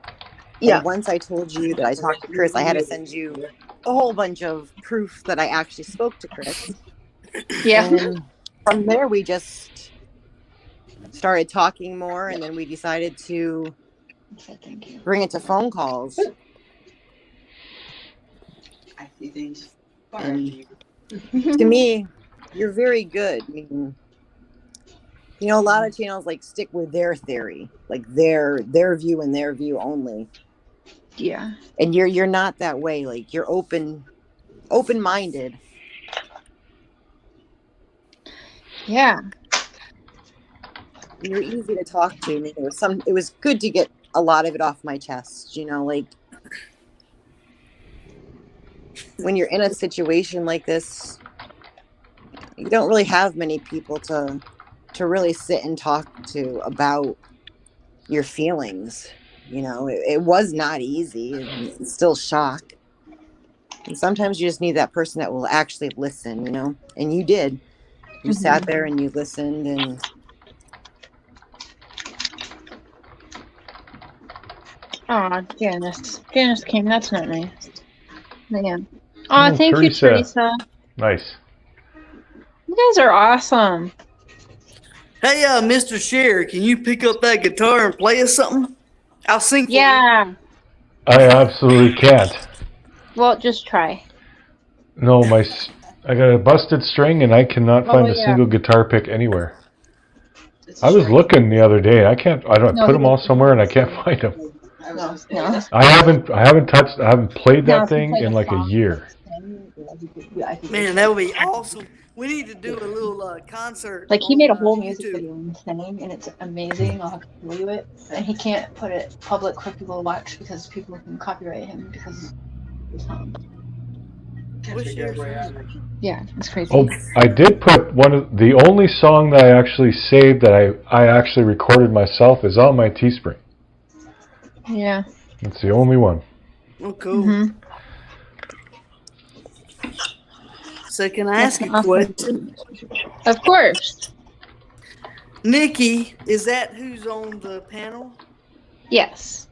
Yeah. And once I told you that I talked to Chris, I had to send you a whole bunch of proof that I actually spoke to Chris. Yeah. And from there, we just started talking more, and then we decided to bring it to phone calls. I see things. And to me, you're very good. I mean, you know, a lot of channels like stick with their theory, like their view and their view only. Yeah. And you're not that way. Like you're open-minded. Yeah. You're easy to talk to. I mean, it was good to get a lot of it off my chest, you know, like when you're in a situation like this, you don't really have many people to really sit and talk to about your feelings. You know, it was not easy. It's still shock. And sometimes you just need that person that will actually listen, you know, and you did. You sat there and you listened. And Aw, Janice came. That's not nice. Man. Aw, thank you, Teresa. Teresa. Nice. You guys are awesome. Hey, Mr. Sher, can you pick up that guitar and play us something? I'll sing for you. Yeah. I absolutely can't. Well, just try. No, I got a busted string and I cannot find a yeah. single guitar pick anywhere. I was looking the other day. I don't No, put them all somewhere and I can't find them. No. I haven't played that thing in like a year. Man, that would be awesome. We need to do a little concert. Like, he on, made a whole music YouTube. video and sang, and it's amazing. I'll have to show you it. And he can't put it public for people to watch because people can copyright him because of the song. Yeah, it's crazy. Oh, I did put the only song that I actually saved that I actually recorded myself is on my Teespring. Yeah. It's the only one. Oh, cool. So can I ask you a question? Of course. Nikki, is that who's on the panel? Yes.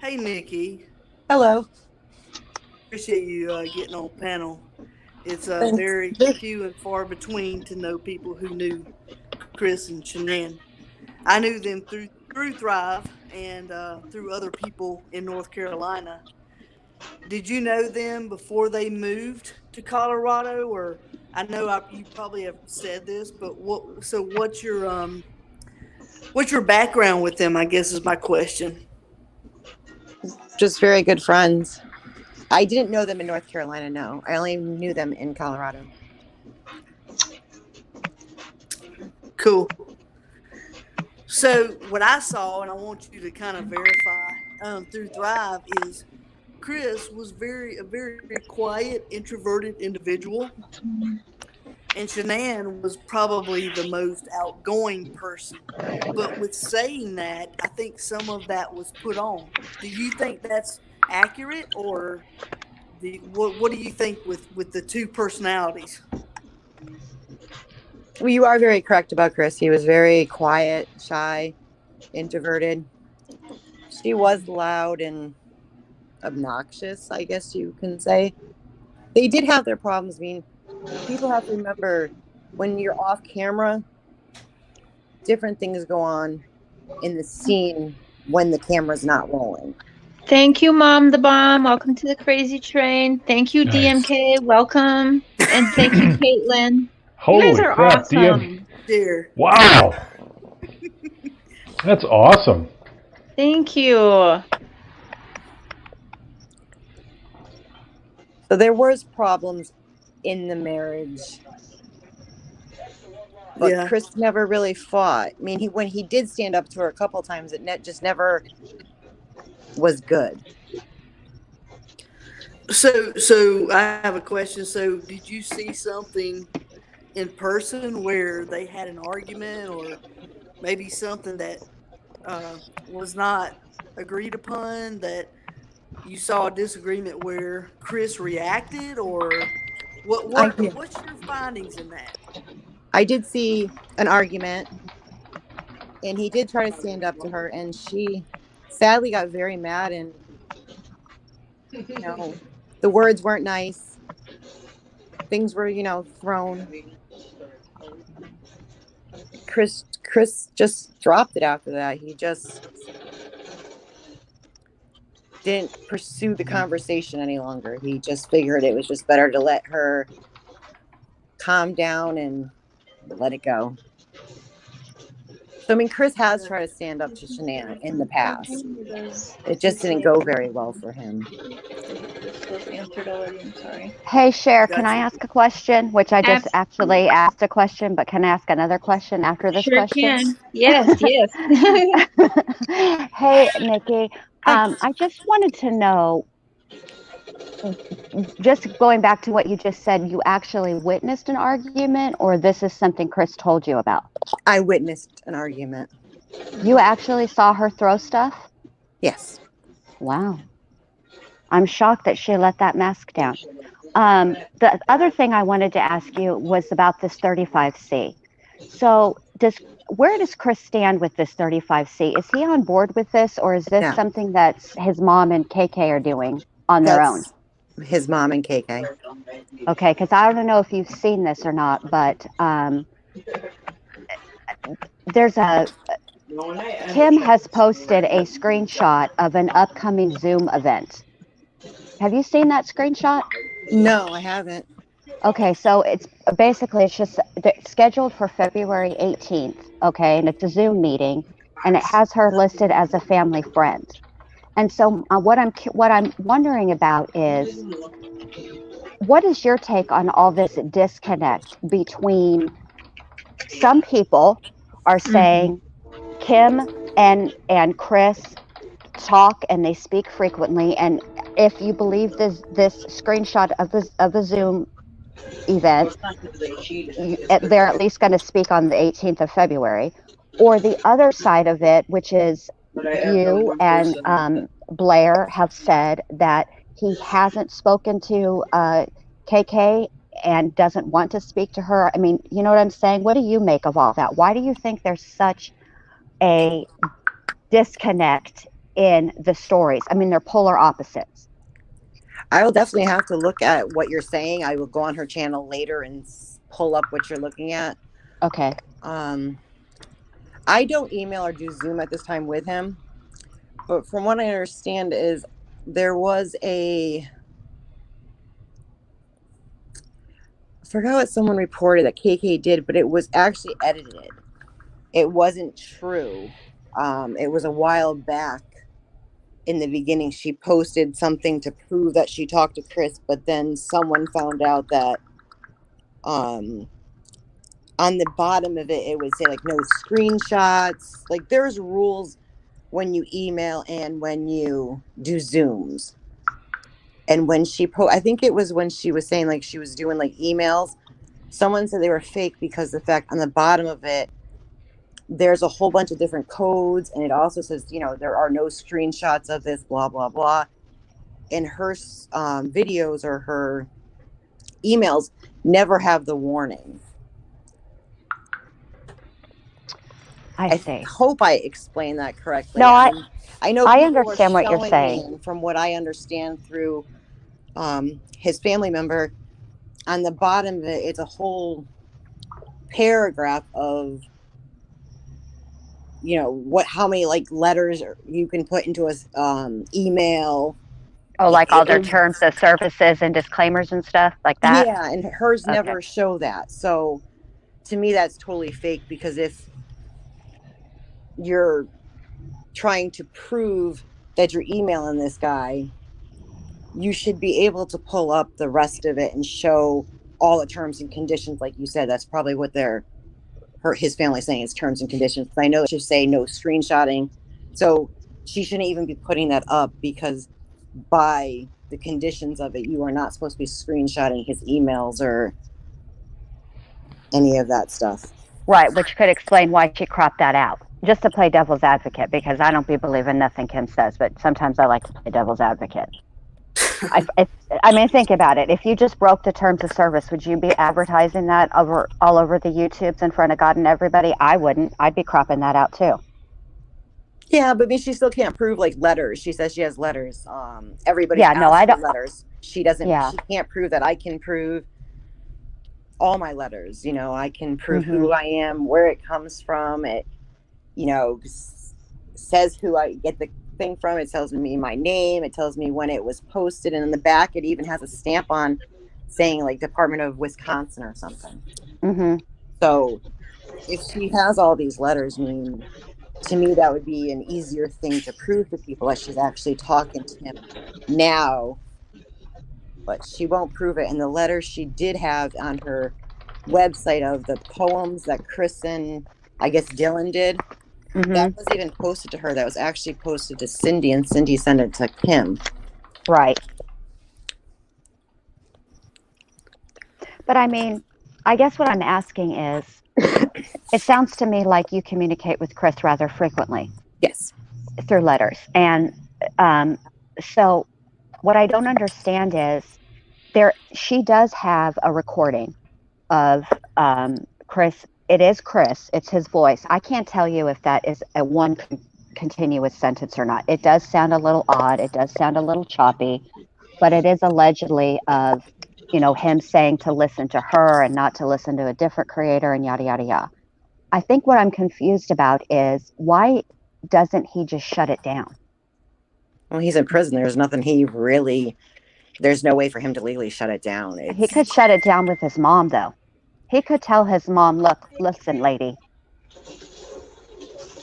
Hey, Nikki. hello. Appreciate you getting on panel. It's very few and far between to know people who knew Chris and Shanann. I knew them through Thrive and through other people in North Carolina. Did you know them before they moved to Colorado? Or I know you probably have said this, but what's your background with them, I guess, is my question. Just very good friends. I didn't know them in North Carolina, no. I only knew them in Colorado. Cool. So what I saw, and I want you to kind of verify through Thrive, is Chris was a very quiet, introverted individual. And Shanann was probably the most outgoing person. But with saying that, I think some of that was put on. Do you think that's accurate, or what do you think with the two personalities? Well, you are very correct about Chris. He was very quiet, shy, introverted. She was loud and obnoxious, I guess you can say. They did have their problems. I mean, people have to remember when you're off camera, different things go on in the scene when the camera's not rolling. Thank you, Mom the Bomb. Welcome to the Crazy Train. Thank you, Nice. DMK. Welcome. And thank you, Caitlin. Holy you guys are crap, awesome. DM. Dear. Wow. That's awesome. Thank you. So there was problems in the marriage. But Yeah. Chris never really fought. I mean, when he did stand up to her a couple times, it just never was good. So I have a question. So did you see something in person where they had an argument, or maybe something that was not agreed upon, that you saw a disagreement where Chris reacted, or I did. what's your findings in that? I did see an argument, and he did try to stand up to her, and she sadly got very mad, and the words weren't nice. Things were, thrown. Chris just dropped it after that. He just didn't pursue the conversation any longer. He just figured it was just better to let her calm down and let it go. So, I mean, Chris has tried to stand up to Shanann in the past. It just didn't go very well for him. Hey, Cher, can I Gotcha. ask a question? Which I just actually asked a question, but can I ask another question after this Sure question? can. Yes, yes. Hey, Nikki, I just wanted to know, just going back to what you just said, you actually witnessed an argument, or this is something Chris told you about? I witnessed an argument. You actually saw her throw stuff? Yes. Wow. I'm shocked that she let that mask down. The other thing I wanted to ask you was about this 35C. So where does Chris stand with this 35C? Is he on board with this, or is this something that his mom and KK are doing on their own? His mom and KK. Okay, because I don't know if you've seen this or not, but Kim has posted a screenshot of an upcoming Zoom event. Have you seen that screenshot? No, I haven't. Okay, so it's just scheduled for February 18th, okay, and it's a Zoom meeting, and it has her listed as a family friend. And so what I'm wondering about is, what is your take on all this disconnect between, some people are saying Kim and Chris talk and they speak frequently, and if you believe this screenshot of a Zoom event, they're at least going to speak on the 18th of February. Or the other side of it, which is you and Blair have said that he hasn't spoken to KK and doesn't want to speak to her. I mean, you know what I'm saying? What do you make of all that? Why do you think there's such a disconnect in the stories? I mean, they're polar opposites. I will definitely have to look at what you're saying. I will go on her channel later and pull up what you're looking at. Okay. I don't email or do Zoom at this time with him, but from what I understand is there was I forgot what someone reported that KK did, but it was actually edited. It wasn't true. It was a while back. In the beginning, she posted something to prove that she talked to Chris, but then someone found out that on the bottom of it would say like no screenshots. Like there's rules when you email and when you do Zooms. And when she I think it was when she was saying like she was doing like emails, someone said they were fake because the fact on the bottom of it there's a whole bunch of different codes, and it also says, there are no screenshots of this, blah, blah, blah. And her videos or her emails never have the warning. I see. Hope I explained that correctly. No, I know I people understand what you're saying. From what I understand through his family member, on the bottom of it, it's a whole paragraph of how many like letters you can put into a email. Oh, like all their terms of services and disclaimers and stuff like that? Yeah, and hers never show that. So to me, that's totally fake, because if you're trying to prove that you're emailing this guy, you should be able to pull up the rest of it and show all the terms and conditions. Like you said, that's probably what they're his family saying it's terms and conditions. I know it should say no screenshotting, so she shouldn't even be putting that up, because by the conditions of it, you are not supposed to be screenshotting his emails or any of that stuff. Right, which could explain why she cropped that out. Just to play devil's advocate, because I don't be believing nothing Kim says, but sometimes I like to play devil's advocate. I mean, think about it. If you just broke the terms of service, would you be advertising that all over the YouTubes in front of God and everybody? I wouldn't. I'd be cropping that out too. Yeah, but I mean, she still can't prove like letters. She says she has letters. Everybody Yeah, no, I asks for don't. letters. She doesn't. Yeah. She can't prove that. I can prove all my letters. You know, I can prove Mm-hmm. who I am, where it comes from. It, you know, says who I get the thing from. It tells me my name. It tells me when it was posted, and in the back, it even has a stamp on saying like Department of Wisconsin or something. Mm-hmm. So, if she has all these letters, I mean, to me, that would be an easier thing to prove to people that she's actually talking to him now. But she won't prove it. And the letters she did have on her website of the poems that Chris and I guess Dylan did, Mm-hmm. that wasn't even posted to her. That was actually posted to Cindy, and Cindy sent it to Kim. Right. But I mean, I guess what I'm asking is, it sounds to me like you communicate with Chris rather frequently. Yes. Through letters. And so what I don't understand is she does have a recording of Chris. It is Chris. It's his voice. I can't tell you if that is a one continuous sentence or not. It does sound a little odd. It does sound a little choppy, but it is allegedly of, him saying to listen to her and not to listen to a different creator and yada, yada, yada. I think what I'm confused about is, why doesn't he just shut it down? Well, he's in prison. There's no way for him to legally shut it down. He could shut it down with his mom, though. He could tell his mom, look, listen, lady,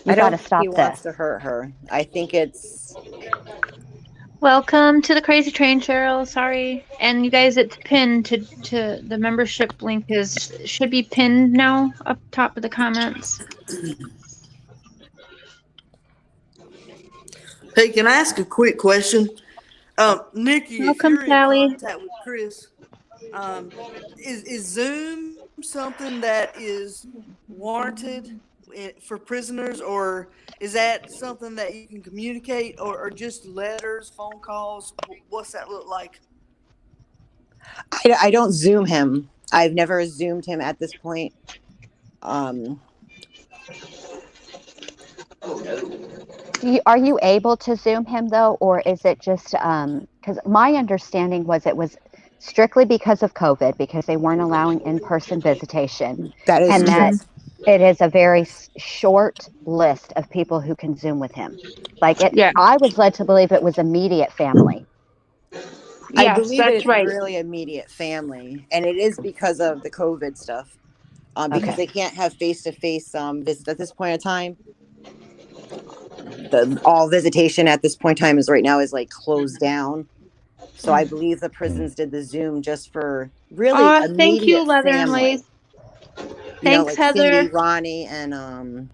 you got to stop he this. wants to hurt her. I think it's... Welcome to the Crazy Train, Cheryl. Sorry. And you guys, it's pinned to the membership link should be pinned now up top of the comments. Hey, can I ask a quick question? Nikki, Welcome, if you're Sally. in contact with Chris, is Zoom something that is warranted for prisoners, or is that something that you can communicate, or just letters, phone calls? What's that look like? I don't Zoom him. I've never Zoomed him at this point. Are you able to Zoom him, though, or is it just because my understanding was it was strictly because of COVID, because they weren't allowing in-person visitation. That is and true. That it is a very short list of people who can Zoom with him. I was led to believe it was immediate family. I believe it's really immediate family, and it is because of the COVID stuff. Because they can't have face-to-face visits at this point in time. All visitation at this point in time is like closed down. So I believe the prisons did the Zoom just for really immediate thank you, Leather family. and Lace. Thanks, Heather. Cindy, Ronnie, and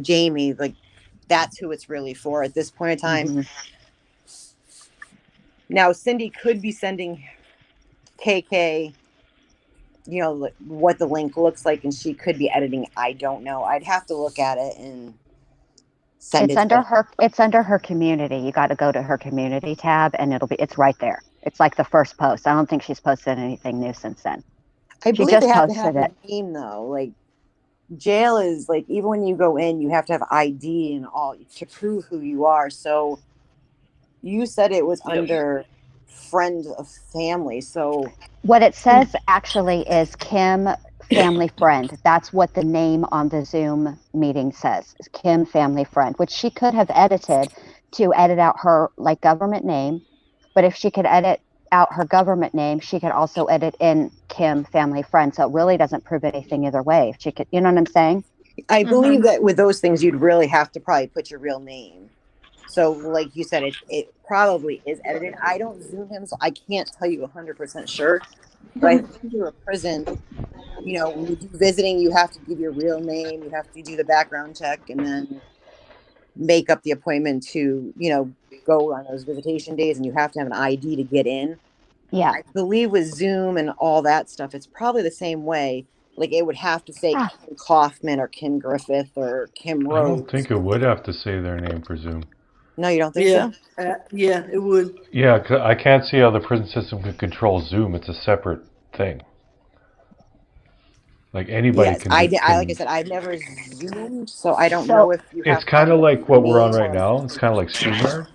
Jamie. Like, that's who it's really for at this point in time. Mm-hmm. Now, Cindy could be sending KK, what the link looks like, and she could be editing. I don't know. I'd have to look at it and send it. It's under her community. You got to go to her community tab, and it's right there. It's like the first post. I don't think she's posted anything new since then. I believe they have to have a name, though. Like, jail is like, even when you go in, you have to have ID and all to prove who you are. So you said it was under friend of family. So what it says actually is Kim family friend. That's what the name on the Zoom meeting says, is Kim family friend, which she could have edited to edit out her government name. But if she could edit out her government name, she could also edit in Kim family friend. So it really doesn't prove anything either way. If she could, you know what I'm saying? I believe that with those things, you'd really have to probably put your real name. So like you said, it probably is edited. I don't Zoom him, so I can't tell you 100% sure. But I think through a prison, you know, when you do visiting, you have to give your real name, you have to do the background check, and then make up the appointment to, you know, go on those visitation days, and you have to have an ID to get in. Yeah. I believe with Zoom and all that stuff, it's probably the same way. Like it would have to say Ah. Kim Kaufman or Kim Griffith or Kim I Rose. don't think it would have to say their name for Zoom. No, you don't think Yeah, so? yeah, it would. Yeah, I can't see how the prison system could control Zoom. It's a separate thing. Like anybody Yes, can I, do. like I Can, said, I've never Zoomed, so I don't know So if you it's have to have kind of a like what we're on name right or now. It's kind of like StreamYard.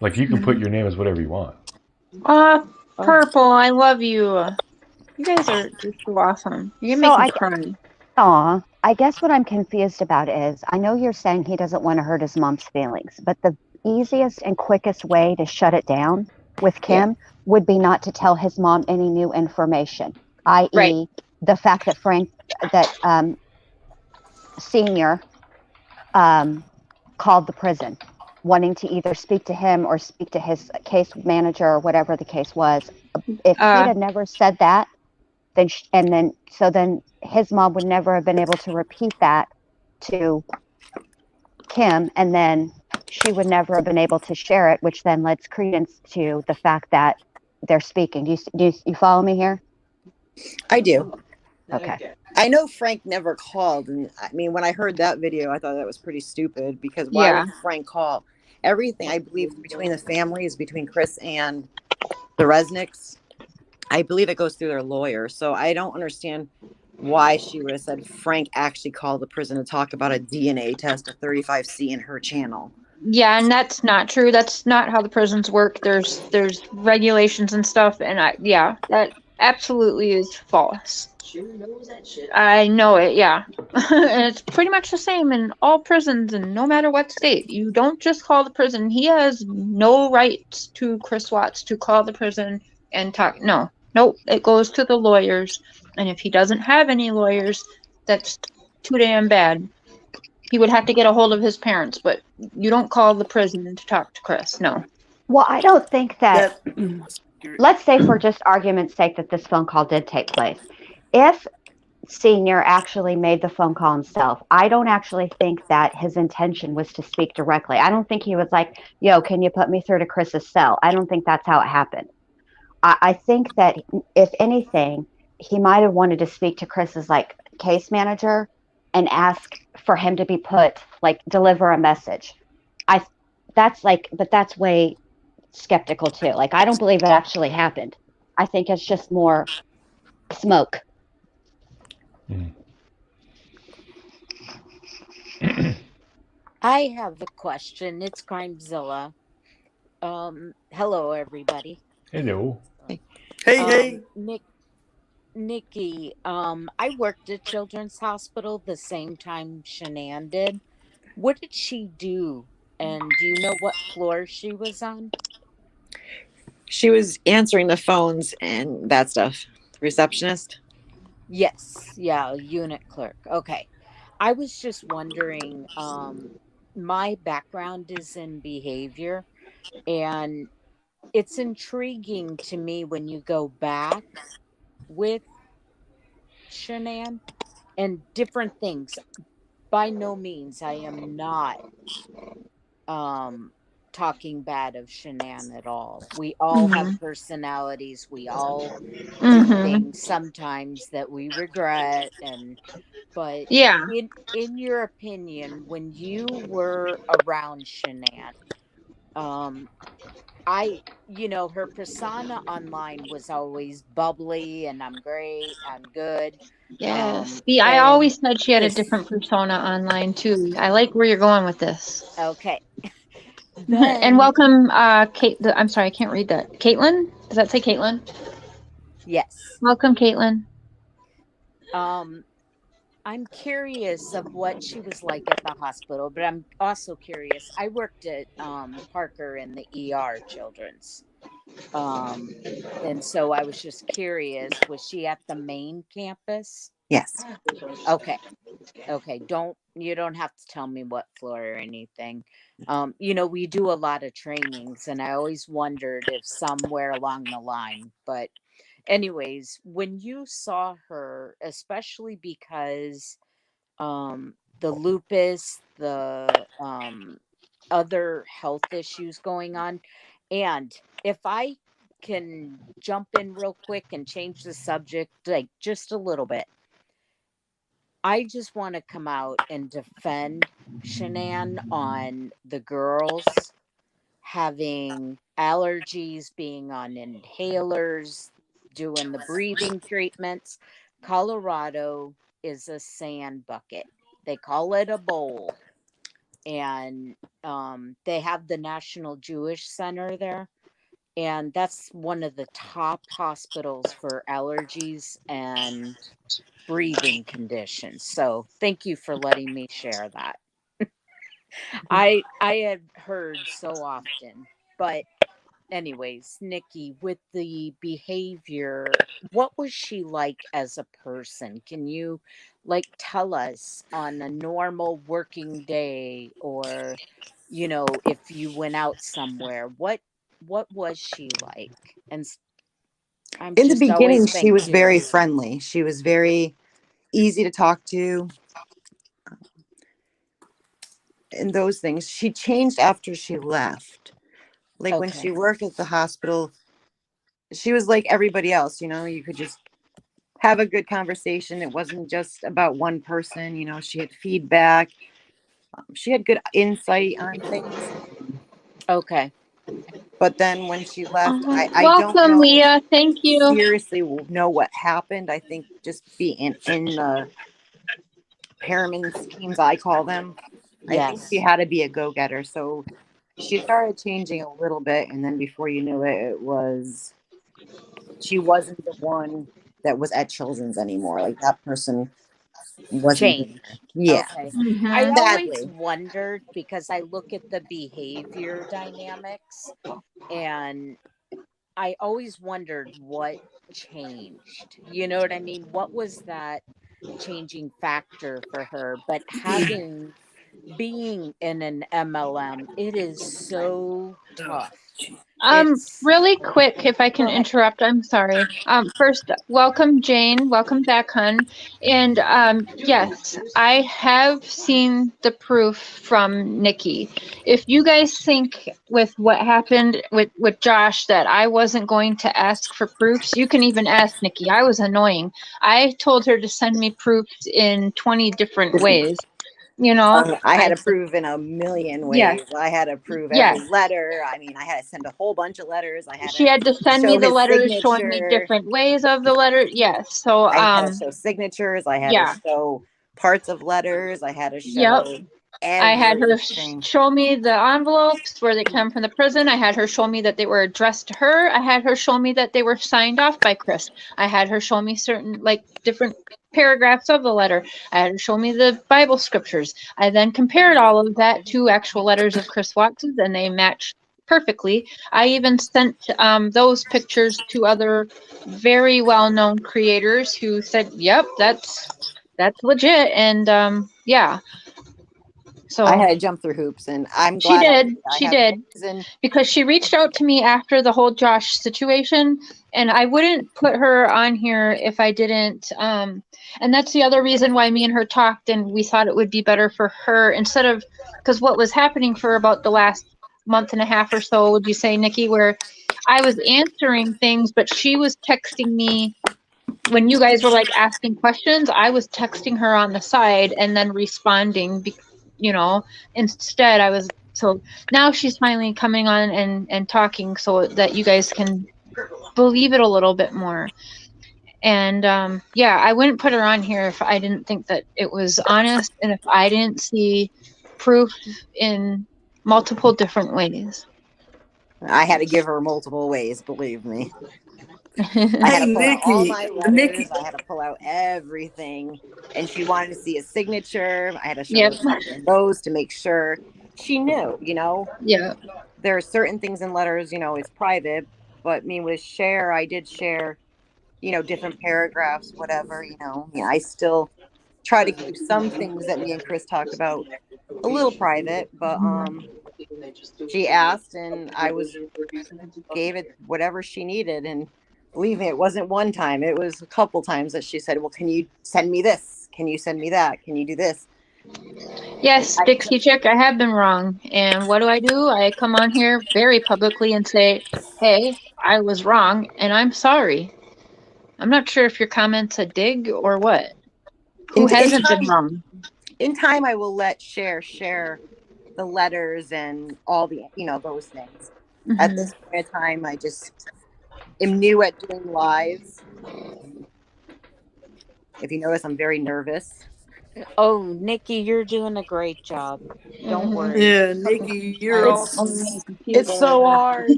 Like you can put your name as whatever you want. Purple, I love you. You guys are so awesome. You're gonna So make me I cry. I guess what I'm confused about is I know you're saying he doesn't want to hurt his mom's feelings, but the easiest and quickest way to shut it down with Yeah. Kim would be not to tell his mom any new information, i.e., Right. the fact that Senior called the prison, wanting to either speak to him or speak to his case manager or whatever the case was. If he'd have never said that, then his mom would never have been able to repeat that to Kim, and then she would never have been able to share it, which then lends credence to the fact that they're speaking. Do you follow me here? I do. Okay. I know Frank never called, and I mean, when I heard that video, I thought that was pretty stupid because why Yeah. would Frank call? Everything I believe between the families, between Chris and the Resnicks, I believe it goes through their lawyer. So I don't understand why she would have said Frank actually called the prison to talk about a DNA test of 35C in her channel. Yeah, and that's not true. That's not how the prisons work. There's regulations and stuff, and that absolutely is false. Sure knows that shit. I know it, yeah. And it's pretty much the same in all prisons and no matter what state. You don't just call the prison. He has no right to Chris Watts to call the prison and talk. No. Nope. It goes to the lawyers. And if he doesn't have any lawyers, that's too damn bad. He would have to get a hold of his parents, but you don't call the prison to talk to Chris. No. Well, I don't think that, That let's say for just argument's sake that this phone call did take place. If Senior actually made the phone call himself, I don't actually think that his intention was to speak directly. I don't think he was like, yo, can you put me through to Chris's cell? I don't think that's how it happened. I think that if anything, he might have wanted to speak to Chris's like case manager and ask for him to be deliver a message. But that's way skeptical too. Like, I don't believe it actually happened. I think it's just more smoke. I have a question. It's Crimezilla. Hello, everybody. Hello. hey, Nikki, I worked at Children's Hospital the same time Shanann did. What did she do? And do you know what floor she was on? She was answering the phones and that stuff. Receptionist? Yes, yeah, unit clerk. Okay. I was just wondering, my background is in behavior, and it's intriguing to me when you go back with Shanann and different things. By no means, I am not talking bad of Shanann at all. We all have personalities. We all do things sometimes that we regret, but Yeah. in your opinion, when you were around Shanann, her persona online was always bubbly and I'm great, I'm good. Yes. See, I And always said she had a this, different persona online too. I like where you're going with this. okay. And Then, welcome, Kate. I'm sorry, I can't read that. Caitlin? Does that say Caitlin? yes. Welcome, Caitlin. I'm curious of what she was like at the hospital, but I'm also curious. I worked at Parker in the ER Children's. And so I was just curious, was she at the main campus? Yes. Okay. You don't have to tell me what floor or anything. We do a lot of trainings and I always wondered if somewhere along the line, but anyways, when you saw her, especially because the lupus, the other health issues going on, and if I can jump in real quick and change the subject like just a little bit, I just want to come out and defend Shanann on the girls having allergies, being on inhalers, doing the breathing treatments. Colorado is a sand bucket. They call it a bowl. And they have the National Jewish Center there. And that's one of the top hospitals for allergies and breathing conditions. So thank you for letting me share that. I had heard so often, but anyways, Nikki, with the behavior, what was she like as a person? Can you like tell us on a normal working day, or if you went out somewhere, what was she like? And I'm In the just beginning, always she was very curious. friendly. She was very easy to talk to. And those things. She changed after she left. Like when she Okay. worked at the hospital, she was like everybody else, you could just have a good conversation. It wasn't just about one person, she had feedback. She had good insight on things. Okay. But then when she left, I don't Welcome, know, Leah. Thank you. seriously know what happened. I think just being in the pyramid schemes, I call them, I think she Yes. had to be a go-getter. So she started changing a little bit, and then before you knew it, she wasn't the one that was at Children's anymore. Like that person wasn't there. Change. Yeah, Okay. I Mm-hmm. always sadly. wondered because I look at the behavior dynamics, and I always wondered what changed. You know what I mean? What was that changing factor for her? But being in an MLM, it is so tough. It's Really quick, if I can Go ahead. interrupt, I'm sorry. First, welcome, Jane. Welcome back, hun. And yes, I have seen the proof from Nikki. If you guys think with what happened with Josh that I wasn't going to ask for proofs, you can even ask Nikki. I was annoying. I told her to send me proofs in 20 different ways. I had I to said, prove in a million yes, ways. I had to prove every yes. letter. I mean, I had to send a whole bunch of letters. I had She had to to send me show the his letters showing me signature. different ways of the letter. Yes. So I had to show signatures. I had to yeah. show parts of letters. I had to Yep. show I had her everything. show me the envelopes where they come from the prison. I had her show me that they were addressed to her. I had her show me that they were signed off by Chris. I had her show me certain different paragraphs of the letter. I had her show me the Bible scriptures. I then compared all of that to actual letters of Chris Watts's, and they matched perfectly. I even sent those pictures to other very well-known creators who said, "Yep, that's legit." And yeah. So I had to jump through hoops, and I'm she glad I did. did. I She have no did. reason. Because she reached out to me after the whole Josh situation, and I wouldn't put her on here if I didn't. And that's the other reason why me and her talked, and we thought it would be better for her instead of, because what was happening for about the last month and a half or so, would you say, Nikki, where I was answering things, but she was texting me when you guys were like asking questions. I was texting her on the side and then responding, instead I was. So now she's finally coming on and talking so that you guys can believe it a little bit more. And yeah, I wouldn't put her on here if I didn't think that it was honest and if I didn't see proof in multiple different ways. I had to give her multiple ways, believe me. I had Hey, to pull out all Nikki, my Nikki, letters. I had to pull out everything. And she wanted to see a signature. I had to show Yep. her those to make sure she knew. Yeah. There are certain things in letters, it's private. But me with share, I did share, different paragraphs, whatever, I still try to keep some things that me and Chris talked about a little private. But she asked, and I gave it whatever she needed. And Believe me, it wasn't one time. It was a couple times that she said, well, can you send me this? Can you send me that? Can you do this? Yes, Dixie Chick, I have been wrong. And what do? I come on here very publicly and say, hey, I was wrong and I'm sorry. I'm not sure if your comment's a dig or what. Who hasn't been wrong? In time, I will let share the letters and all the, those things. At this point in time, I just am new at doing lives. If you notice, I'm very nervous. Oh, Nikki, you're doing a great job. Don't worry. Yeah, Nikki, you're awesome. It's so hard.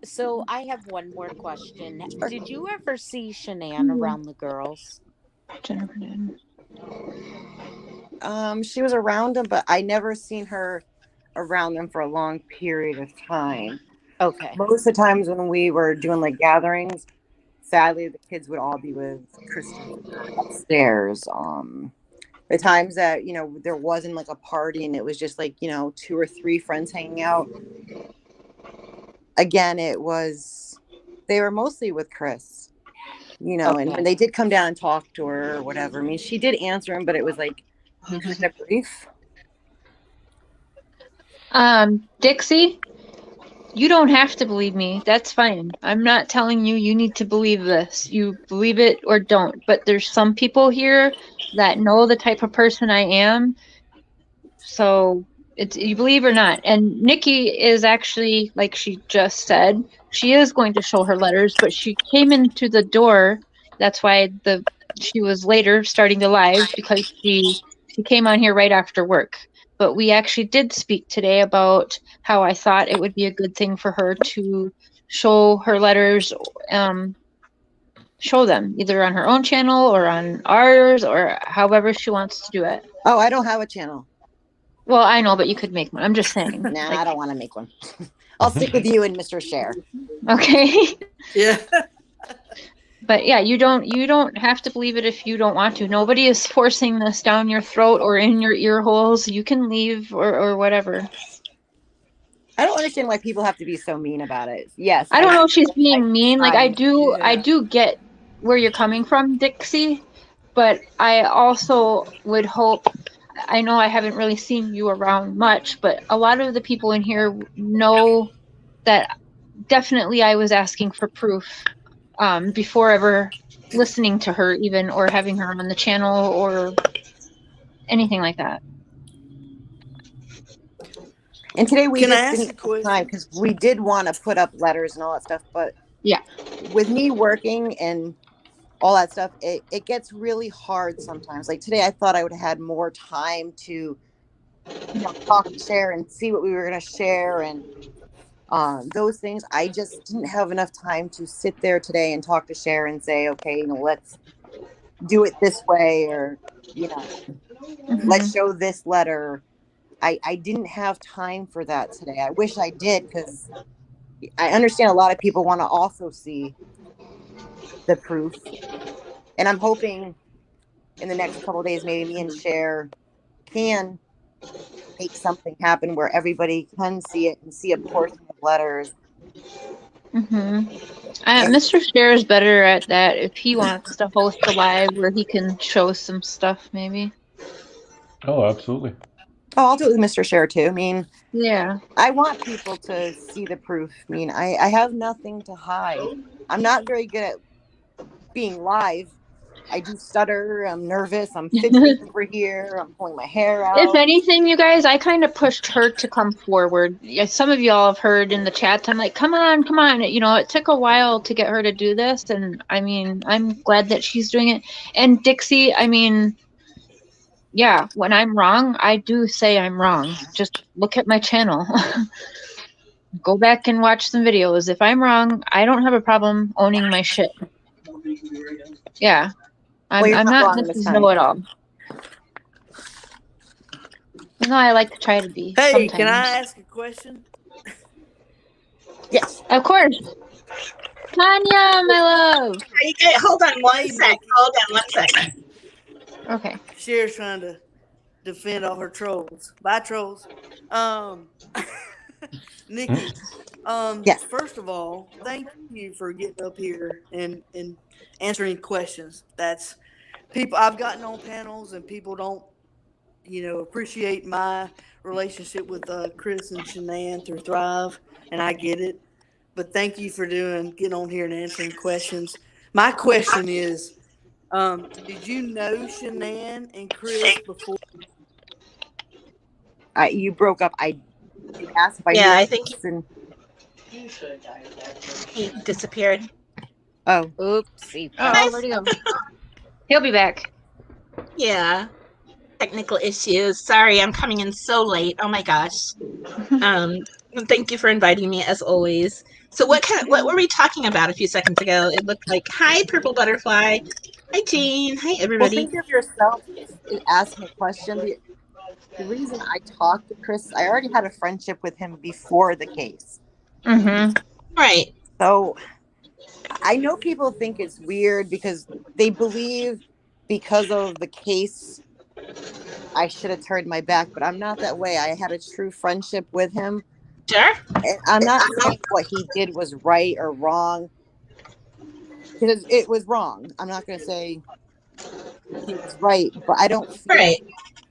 So I have one more question. Did you ever see Shanann around the girls? Jennifer did. She was around them, but I never seen her around them for a long period of time. Okay. Most of the times when we were doing like gatherings, sadly the kids would all be with Christopher upstairs. The times that there wasn't like a party and it was just like 2 or 3 friends hanging out, again they were mostly with Chris, Okay. and when they did come down and talk to her or whatever, I mean, she did answer him, but it was like kind of brief. Dixie, you don't have to believe me. That's fine. I'm not telling you need to believe this. You believe it or don't. But there's some people here that know the type of person I am. So it's you believe or not. And Nikki is actually, like she just said, she is going to show her letters, but she came into the door. That's why she was later starting the live, because she came on here right after work. But we actually did speak today about how I thought it would be a good thing for her to show her letters, show them either on her own channel or on ours, or however she wants to do it. Oh, I don't have a channel. Well, I know, but you could make one. I'm just saying. Nah, I don't want to make one. I'll stick with you and Mr. Share. Okay. Yeah. But yeah, you don't have to believe it if you don't want to. Nobody is forcing this down your throat or in your ear holes. You can leave or whatever. I don't understand why people have to be so mean about it. Yes. I don't know if she's being mean. Like I Yeah. do get where you're coming from, Dixie, but I also would hope, I know I haven't really seen you around much, but a lot of the people in here know that definitely I was asking for proof before ever listening to her even, or having her on the channel or anything like that. And today we Can I just ask a didn't have time question? because we did want to put up letters and all that stuff, but Yeah, with me working and all that stuff, it gets really hard sometimes. Like today, I thought I would have had more time to talk and share and see what we were going to share and those things. I just didn't have enough time to sit there today and talk to Cher and say, okay, let's do it this way, or let's show this letter. I didn't have time for that today. I wish I did, because I understand a lot of people want to also see the proof, and I'm hoping in the next couple of days maybe me and Cher can make something happen where everybody can see it and see a portion of letters. Mr. Share is better at that if he wants to host a live where he can show some stuff, maybe. Oh, absolutely. Oh, I'll do it with Mr. Cher too. I mean, yeah, I want people to see the proof. I mean, I have nothing to hide. I'm not very good at being live. I do stutter. I'm nervous. I'm fidgeting over here. I'm pulling my hair out. If anything, you guys, I kind of pushed her to come forward. Yeah, some of y'all have heard in the chats. I'm like, come on, come on. It took a while to get her to do this, and I mean, I'm glad that she's doing it. And Dixie, I mean, yeah, when I'm wrong, I do say I'm wrong. Just look at my channel. Go back and watch some videos. If I'm wrong, I don't have a problem owning my shit. Yeah. I'm not Mrs. Know-it-all. No, I like to try to be. Hey, sometimes. Can I ask a question? Yes. Of course. Tanya, my love. Hey, hold on one sec. Hold on 1 second. Okay. Cher's trying to defend all her trolls. Bye, trolls. Nikki, Yes. First of all, thank you for getting up here and answering questions. That's people I've gotten on panels and people don't, appreciate my relationship with Chris and Shanann through Thrive, and I get it. But thank you for getting on here and answering questions. My question is, did you know Shanann and Chris before? You broke up. You asked if I knew. Yeah, I think and... he disappeared. Oh. Oopsie. Oh, where'd he go? He'll be back. Yeah. Technical issues. Sorry, I'm coming in so late. Oh my gosh. Thank you for inviting me as always. So what were we talking about a few seconds ago? It looked like, hi, Purple Butterfly. Hi, Jean. Hi, Well, everybody. think of yourself asking a question. The reason I talked to Chris, I already had a friendship with him before the case. Mm-hmm. Right. So I know people think it's weird because they believe because of the case I should have turned my back, but I'm not that way. I had a true friendship with him. Sure. And I'm not saying what he did was right or wrong, because it was wrong. I'm not going to say he was right, but I don't feel like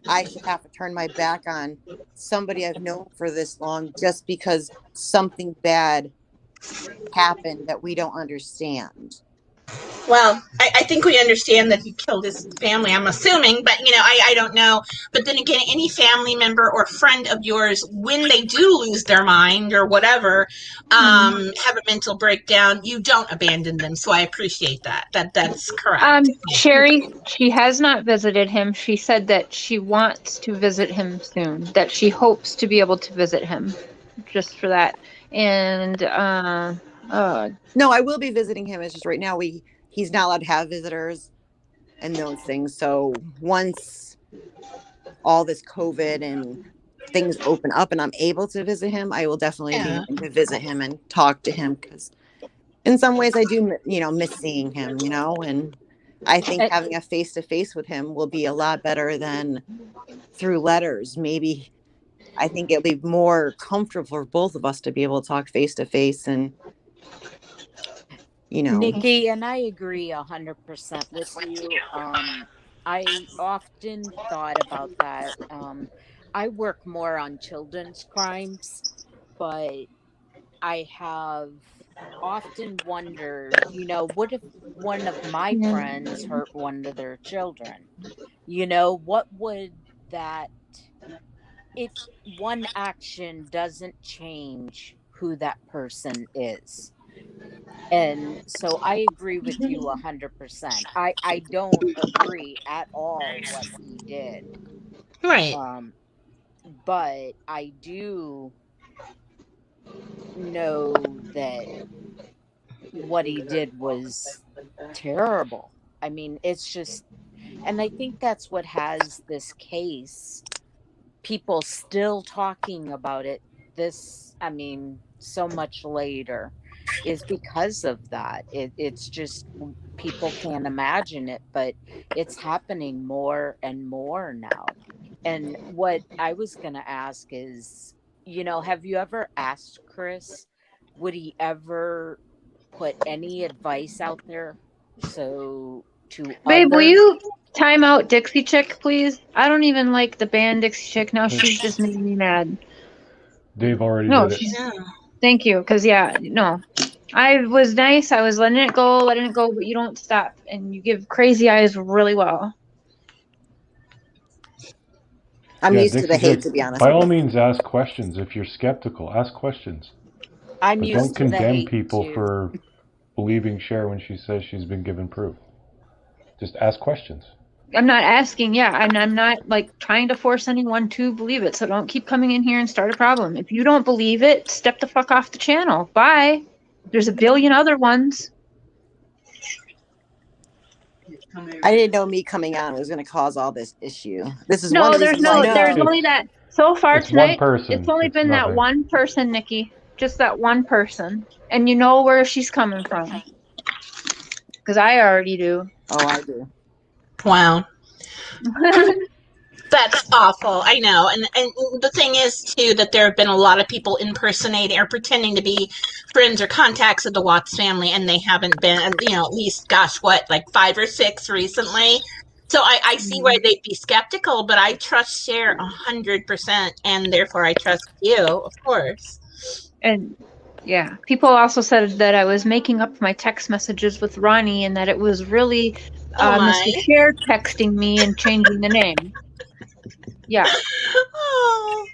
I should have to turn my back on somebody I've known for this long just because something bad happened that we don't understand. Well, I think we understand that he killed his family, I'm assuming, but, I don't know. But then again, any family member or friend of yours, when they do lose their mind or whatever, have a mental breakdown, you don't abandon them. So I appreciate that. That's correct. Sherry, she has not visited him. She said that she wants to visit him soon, that she hopes to be able to visit him, just for that. And, no, I will be visiting him. It's just right now he's not allowed to have visitors and those things. So once all this COVID and things open up and I'm able to visit him, I will definitely be able to visit him and talk to him, because in some ways I do, miss seeing him, and I think having a face-to-face with him will be a lot better than through letters. Maybe I think it'll be more comfortable for both of us to be able to talk face-to-face and, Nikki, and I agree 100% with you. I often thought about that. I work more on children's crimes, but I have often wondered, what if one of my friends hurt one of their children? What would that, if one action doesn't change who that person is? And so I agree with you 100%. I don't agree at all what he did. Right. But I do know that what he did was terrible. I mean, it's just, and I think that's what has this case, people still talking about it so much later, is because of that. It's just, people can't imagine it, but it's happening more and more now. And what I was going to ask is, have you ever asked Chris, would he ever put any advice out there? So babe, will you time out Dixie Chick, please? I don't even like the band Dixie Chick. Now she's just made me mad. Dave already did it. Thank you, because I was nice. I was letting it go, but you don't stop, and you give crazy eyes really well. I'm used to the hate, to be honest. By all means, ask questions. If you're skeptical, ask questions. I'm used to the hate. Don't condemn people for believing Cher when she says she's been given proof. Just ask questions. I'm not asking, and I'm not trying to force anyone to believe it. So don't keep coming in here and start a problem. If you don't believe it, step the fuck off the channel. Bye. There's a billion other ones. I didn't know me coming on was going to cause all this issue. This is there's only that. So far tonight, it's only been that one person, Nikki. Just that one person. And you know where she's coming from. Because I already do. Oh, I do. Wow. That's awful. I know. And the thing is, too, that there have been a lot of people impersonating or pretending to be friends or contacts of the Watts family, and they haven't been, at least, gosh, what, like 5 or 6 recently? So I see why they'd be skeptical, but I trust Cher 100%, and therefore I trust you, of course. And yeah, people also said that I was making up my text messages with Ronnie and that it was really Mr. Cher texting me and changing the name. Yeah. Oh,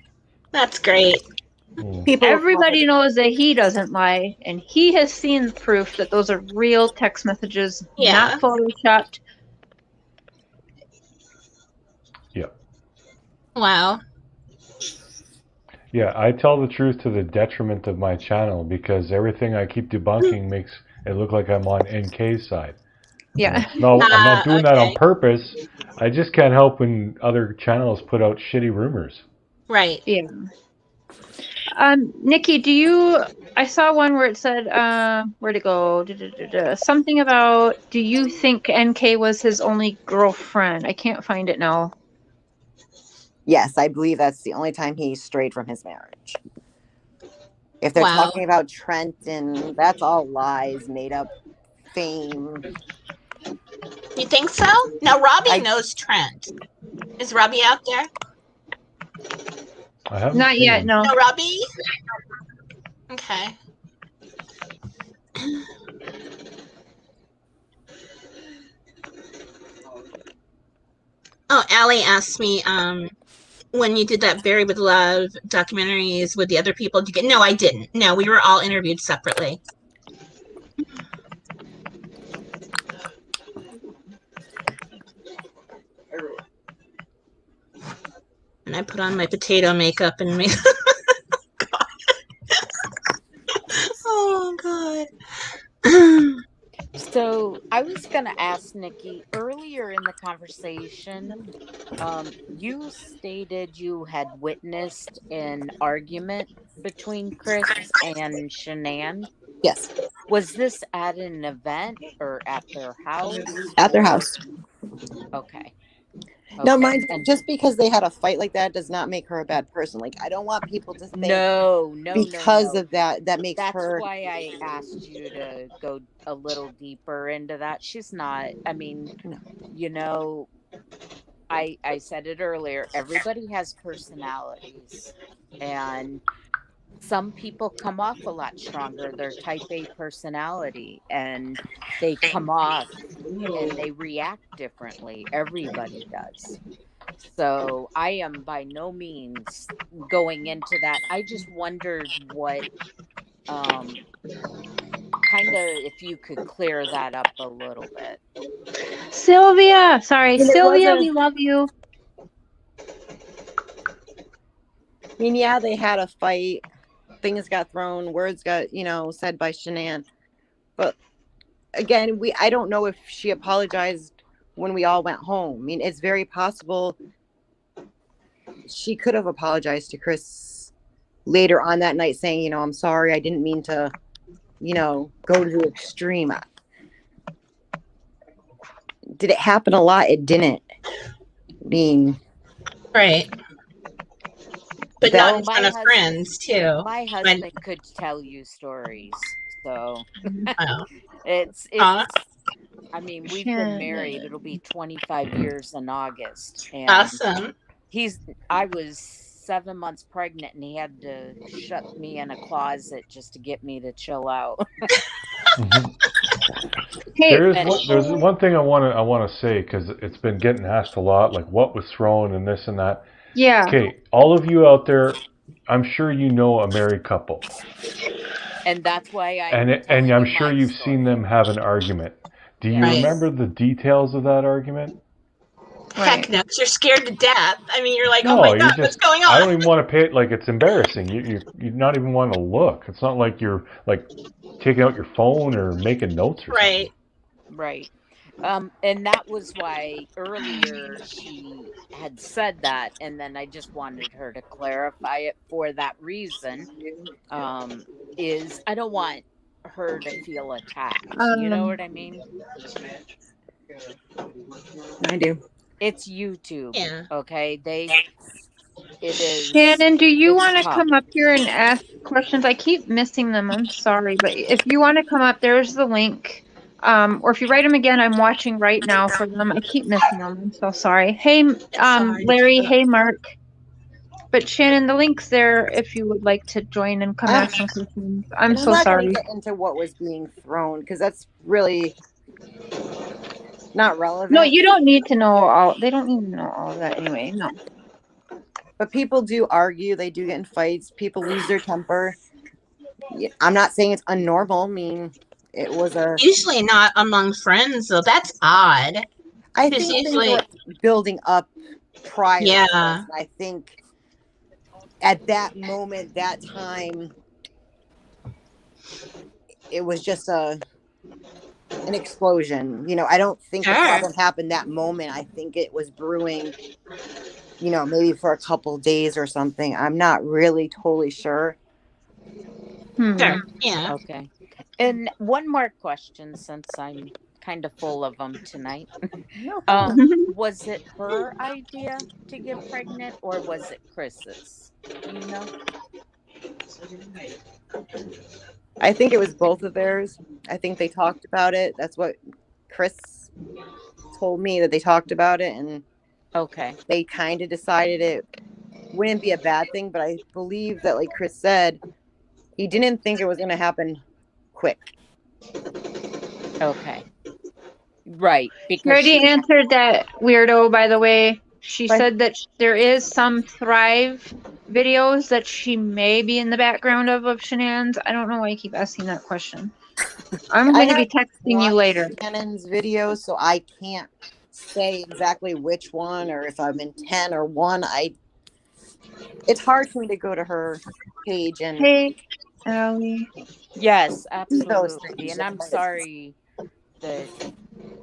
that's great. Everybody knows that he doesn't lie, and he has seen proof that those are real text messages, not photoshopped. Yep. Wow. Yeah, I tell the truth to the detriment of my channel because everything I keep debunking makes it look like I'm on NK's side. Yeah. No, I'm not doing that on purpose. I just can't help when other channels put out shitty rumors. Right. Yeah. Nikki, I saw one where it said, where'd it go? Something about, do you think NK was his only girlfriend? I can't find it now. Yes, I believe that's the only time he strayed from his marriage. If they're talking about Trenton, that's all lies, made up fame. You think so? Now, Robbie knows Trent. Is Robbie out there? I haven't Not yet, no. No, Robbie? Okay. Oh, Allie asked me, when you did that Buried with Love documentaries with the other people, did you get? No, I didn't. No, we were all interviewed separately. And I put on my potato makeup and made. Oh, God. So I was going to ask Nikki earlier in the conversation, you stated you had witnessed an argument between Chris and Shanann. Yes. Was this at an event or at their house? At their house. Okay. No, mind, just because they had a fight like that does not make her a bad person. Like, I don't want people to think because of that makes her. That's why I asked you to go a little deeper into that. She's not. I mean, I said it earlier. Everybody has personalities, and some people come off a lot stronger. They're type A personality, and they come off and they react differently. Everybody does. So I am by no means going into that. I just wondered what kind of, if you could clear that up a little bit. Sylvia, we love you. I mean, yeah, they had a fight. Things got thrown. Words got, said by Shanann. But again, I don't know if she apologized when we all went home. I mean, it's very possible she could have apologized to Chris later on that night saying, I'm sorry. I didn't mean to, go to the extreme. Did it happen a lot? It didn't. Right. But not in front of friends, too. My husband could tell you stories, so it's. I mean, we've been married. It'll be 25 years in August. And awesome. I was 7 months pregnant, and he had to shut me in a closet just to get me to chill out. There's one thing I want to say because it's been getting asked a lot, like what was thrown and this and that. Yeah. Okay, all of you out there, I'm sure you know a married couple. And that's why and I'm sure you've seen them have an argument. Do you remember the details of that argument? Heck no, you're scared to death. I mean, you're like, oh my God, what's going on? I don't even want to pay it. Like, it's embarrassing. You're not even want to look. It's not like you're like taking out your phone or making notes or something. Right. And that was why earlier she had said that, and then I just wanted her to clarify it for that reason. Is I don't want her to feel attacked. You know what I mean? I do. It's YouTube. Yeah. Okay. It is, Shannon, do you it's want to tough. come up here and ask questions? I keep missing them. I'm sorry, but if you want to come up, there's the link. Or if you write them again, I'm watching right now for them. I keep missing them. I'm so sorry. Hey, Larry. Hey, Mark. But Shannon, the link's there if you would like to join and come ask some questions. I'm And so not sorry. going to get into what was being thrown because that's really not relevant. No, you don't need to know all. They don't need to know all of that anyway. No. But people do argue. They do get in fights. People lose their temper. I'm not saying it's unnormal. I mean, it was usually not among friends, though. That's odd. I think usually things were building up prior. Yeah. To this. I think at that moment, that time, it was just an explosion. You know, I don't think the problem happened that moment. I think it was brewing, you know, maybe for a couple days or something. I'm not really totally sure. Sure. Yeah. Okay. And one more question, since I'm kind of full of them tonight. Was it her idea to get pregnant, or was it Chris's? Do you know? I think it was both of theirs. I think they talked about it. That's what Chris told me, that they talked about it, and they kind of decided it wouldn't be a bad thing. But I believe that, like Chris said, he didn't think it was going to happen quick. Okay. Right. She already answered that weirdo, by the way. She said that there is some Thrive videos that she may be in the background of Shanann's. I don't know why you keep asking that question. I'm going to be texting you later. Shannon's videos, so I can't say exactly which one or if I'm in 10 or 1. It's hard for me to go to her page and Hey, Allie. Yes, those absolutely. things. And I'm sorry that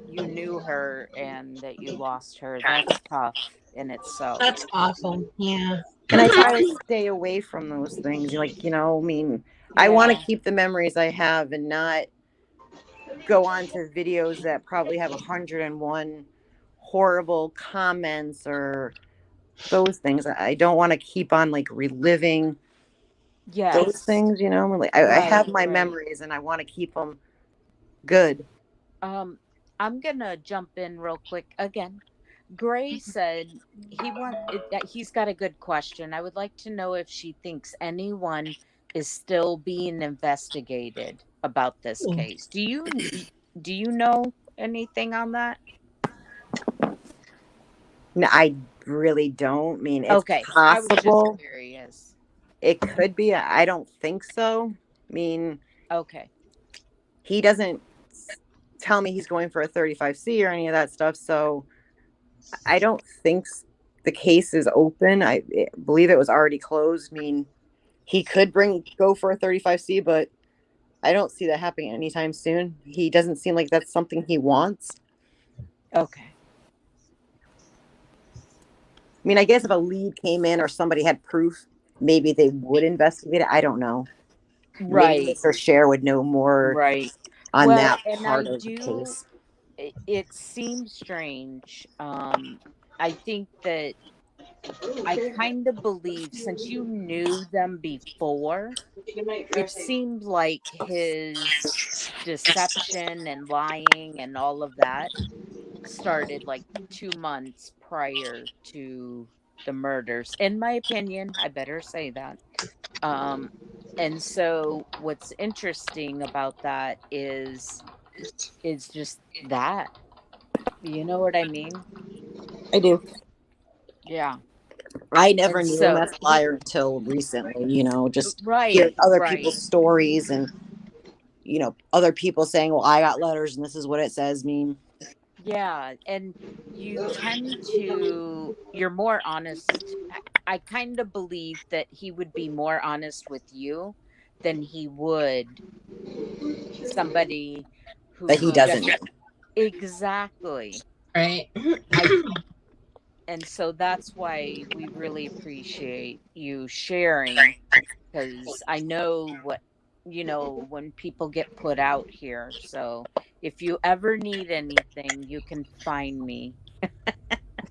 you knew her and that you lost her. That's tough in itself. That's awful. Yeah. And I try to stay away from those things. Like, you know, I mean, I want to keep the memories I have and not go on to videos that probably have 101 horrible comments or those things. I don't want to keep on like reliving those things, you know. Like, I have my memories and I want to keep them good. I'm gonna jump in real quick again. Gray said he's got a good question. I would like to know if she thinks anyone is still being investigated about this case. Do you know anything on that? No, I really don't. I mean, it's okay. possible. I was just curious. It could be. I don't think so. I mean, okay. He doesn't tell me he's going for a 35C or any of that stuff. So I don't think the case is open. I believe it was already closed. I mean, he could go for a 35C, but I don't see that happening anytime soon. He doesn't seem like that's something he wants. Okay. I mean, I guess if a lead came in or somebody had proof, maybe they would investigate it. I don't know. Right. Maybe Mr. Cher would know more on that part of the case. It seems strange. I think that I kind of believe, since you knew them before, it seemed like his deception and lying and all of that started like 2 months prior to the murders. In my opinion, I better say that. And so what's interesting about that is just that. You know what I mean? I do. Yeah. I never knew him as a liar until recently, you know, just hearing other people's stories and, you know, other people saying, well, I got letters and this is what it says. I mean, yeah. And you're more honest. I kind of believe that he would be more honest with you than he would somebody who that he doesn't know. Exactly. Right. And so that's why we really appreciate you sharing, because I know what, you know, when people get put out here. So if you ever need anything, you can find me.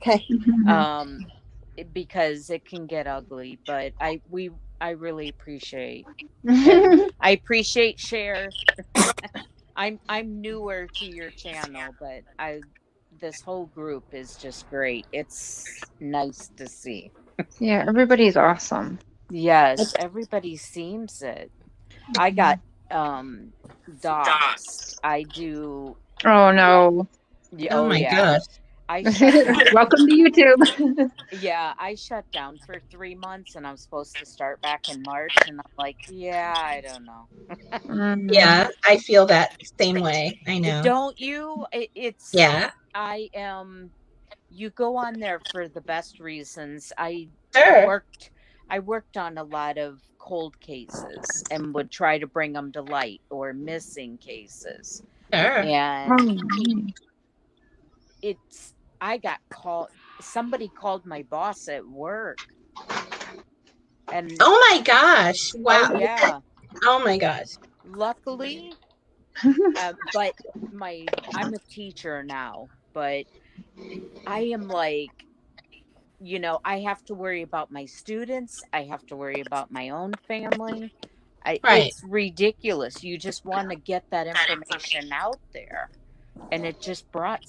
Okay. Because it can get ugly. But I really appreciate. And I appreciate Cher. I'm newer to your channel, but this whole group is just great. It's nice to see. Yeah, everybody's awesome. Yes, everybody seems it. I got doxed. I do. Oh no. Oh my Yeah. gosh. I shut down. Welcome to YouTube. Yeah, I shut down for 3 months, and I'm supposed to start back in March, and I'm like, yeah, I don't know. Yeah, I feel that same way. I know. Don't you? It's Yeah. I am. You go on there for the best reasons. I Sure. worked on a lot of cold cases and would try to bring them to light, or missing cases. Sure. And I got called. Somebody called my boss at work. And oh my gosh! Wow. Oh, yeah. Oh my gosh. Luckily, but I'm a teacher now, but I am like, I have to worry about my students. I have to worry about my own family. Right. It's ridiculous. You just want to get that information out there. And it just brought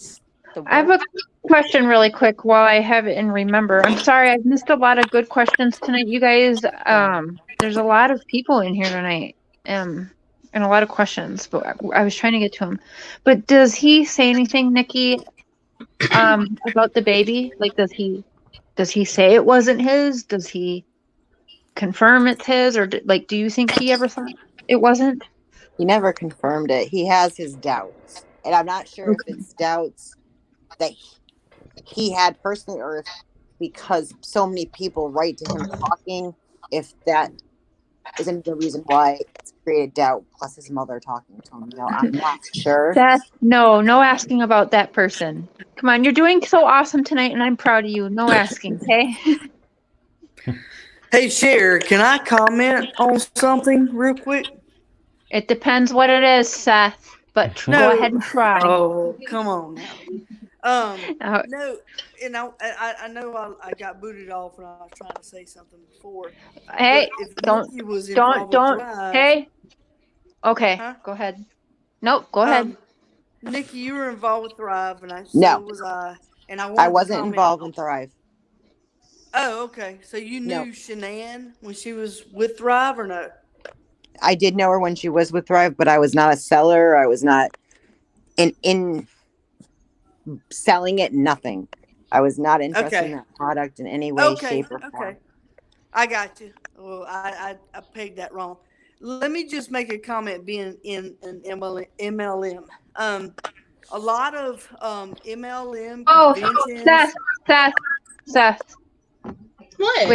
the I have a question really quick while I have it and remember. I'm sorry, I've missed a lot of good questions tonight. You guys, there's a lot of people in here tonight. And a lot of questions, but I was trying to get to him. But does he say anything, Nikki, about the baby? Like, does he say it wasn't his? Does he confirm it's his? Or do you think he ever thought it wasn't? He never confirmed it. He has his doubts. And I'm not sure if it's doubts that he had personally, or if because so many people write to him talking, if that isn't the reason why it's created doubt, plus his mother talking to him. I'm not sure. No asking about that person. Come on, you're doing so awesome tonight, and I'm proud of you. No asking, okay? Hey, Cher, can I comment on something real quick? It depends what it is, Seth, but go ahead and try. Oh, come on now. No, and I know I got booted off when I was trying to say something before. Hey, don't. Thrive, hey. Okay, go ahead. Nope, go ahead. Nikki, you were involved with Thrive, and no. was I. And I wasn't involved in Thrive. Oh, okay. So you knew Shanann when she was with Thrive, or no? I did know her when she was with Thrive, but I was not a seller. I was not in selling it. Nothing. I was not interested in that product in any way, shape, or form. Okay. I got you. Well, I pegged that wrong. Let me just make a comment. Being in an MLM, a lot of MLM conventions. Seth. What?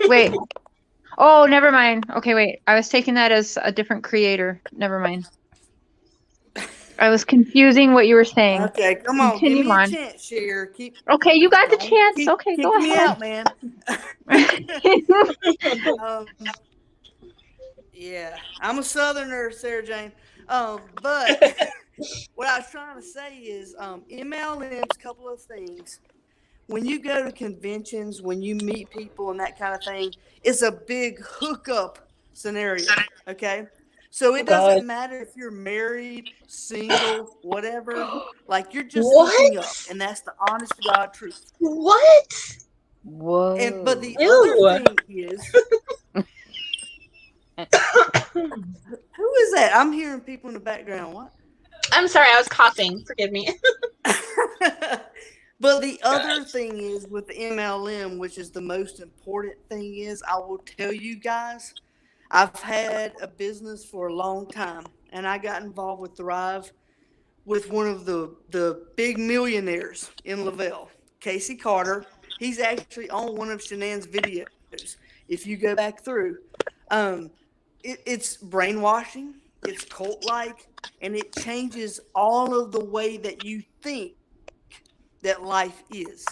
Wait. Oh, never mind. Okay, wait. I was taking that as a different creator. Never mind. I was confusing what you were saying. Okay, come on. Continue Give me on. a chance, Cher. Okay, you got the chance. Okay, go ahead. Me out, man. Yeah, I'm a Southerner, Sarah Jane. But what I was trying to say is MLM's a couple of things. When you go to conventions, when you meet people and that kind of thing, it's a big hookup scenario, okay? So it doesn't matter if you're married, single, whatever. Like, you're just hooking up, and that's the honest to God truth. What? Whoa. But the other thing is... Who is that? I'm hearing people in the background. What? I'm sorry, I was coughing. Forgive me. But the other thing is with the MLM, which is the most important thing, is I will tell you guys, I've had a business for a long time, and I got involved with Thrive with one of the big millionaires in Lavelle, Casey Carter. He's actually on one of Shanann's videos. If you go back through, it's brainwashing, it's cult-like, and it changes all of the way that you think that life is.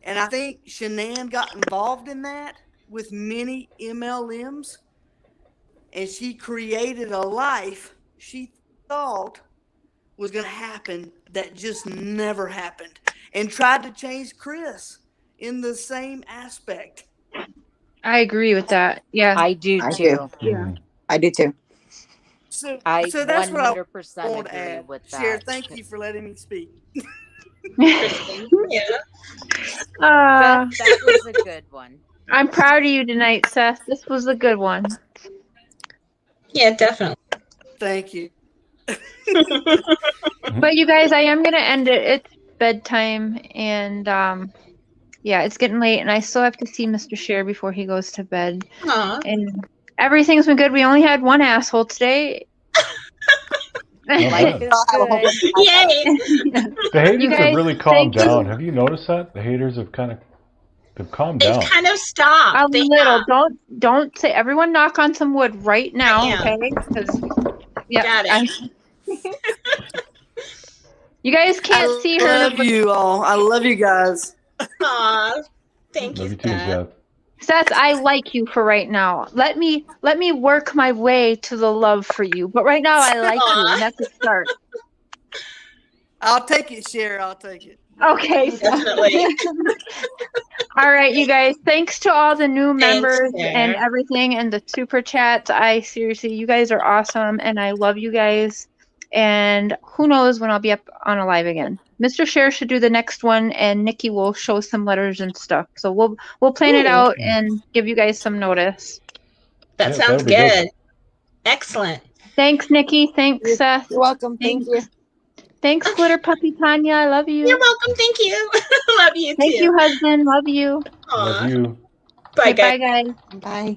And I think Shanann got involved in that with many MLMs, and she created a life she thought was going to happen that just never happened. and tried to change Chris in the same aspect. I agree with that. Yeah. I do I too. do. Yeah. I do too. So I that's what I 100% want to agree add. with Cher, that. thank you for letting me speak. Interesting. Yeah. Seth, that was a good one. I'm proud of you tonight, Seth. This was a good one. Yeah, definitely. Thank you. But you guys, I am gonna end it. It's bedtime, and yeah, it's getting late, and I still have to see Mr. Cher before he goes to bed. Aw. And everything's been good. We only had one asshole today. Life bad. is good. Yay! The haters You have guys, really calmed thank you. down. Have you noticed that? The haters have they've calmed They've down. kind of stopped. A They little. have. Don't say. Everyone, knock on some wood right now, am. okay? Because yeah, Got it. you guys can't see her. I love you all. I love you guys. Aw, thank Love you, you too, Seth. Seth. Seth, I like you for right now. Let me work my way to the love for you. But right now, I like you, and that's a start. I'll take it, Cher. I'll take it. Okay. Definitely. All right, you guys. Thanks to all the new members Cher. and everything, and the super chats. I seriously, you guys are awesome, and I love you guys. And who knows when I'll be up on a live again. Mr. Cher should do the next one, and Nikki will show some letters and stuff. So we'll plan it out and give you guys some notice. That Yeah, sounds that'll be good. good. Excellent. Thanks, Nikki. Thanks, Seth. You're welcome. Thank you. Thanks, Glitter Puppy Tanya. I love you. You're welcome. Thank you. Love you too. Thank you, husband. Love you. Aw. Love you. Bye, Okay, guys. bye, guys. Bye.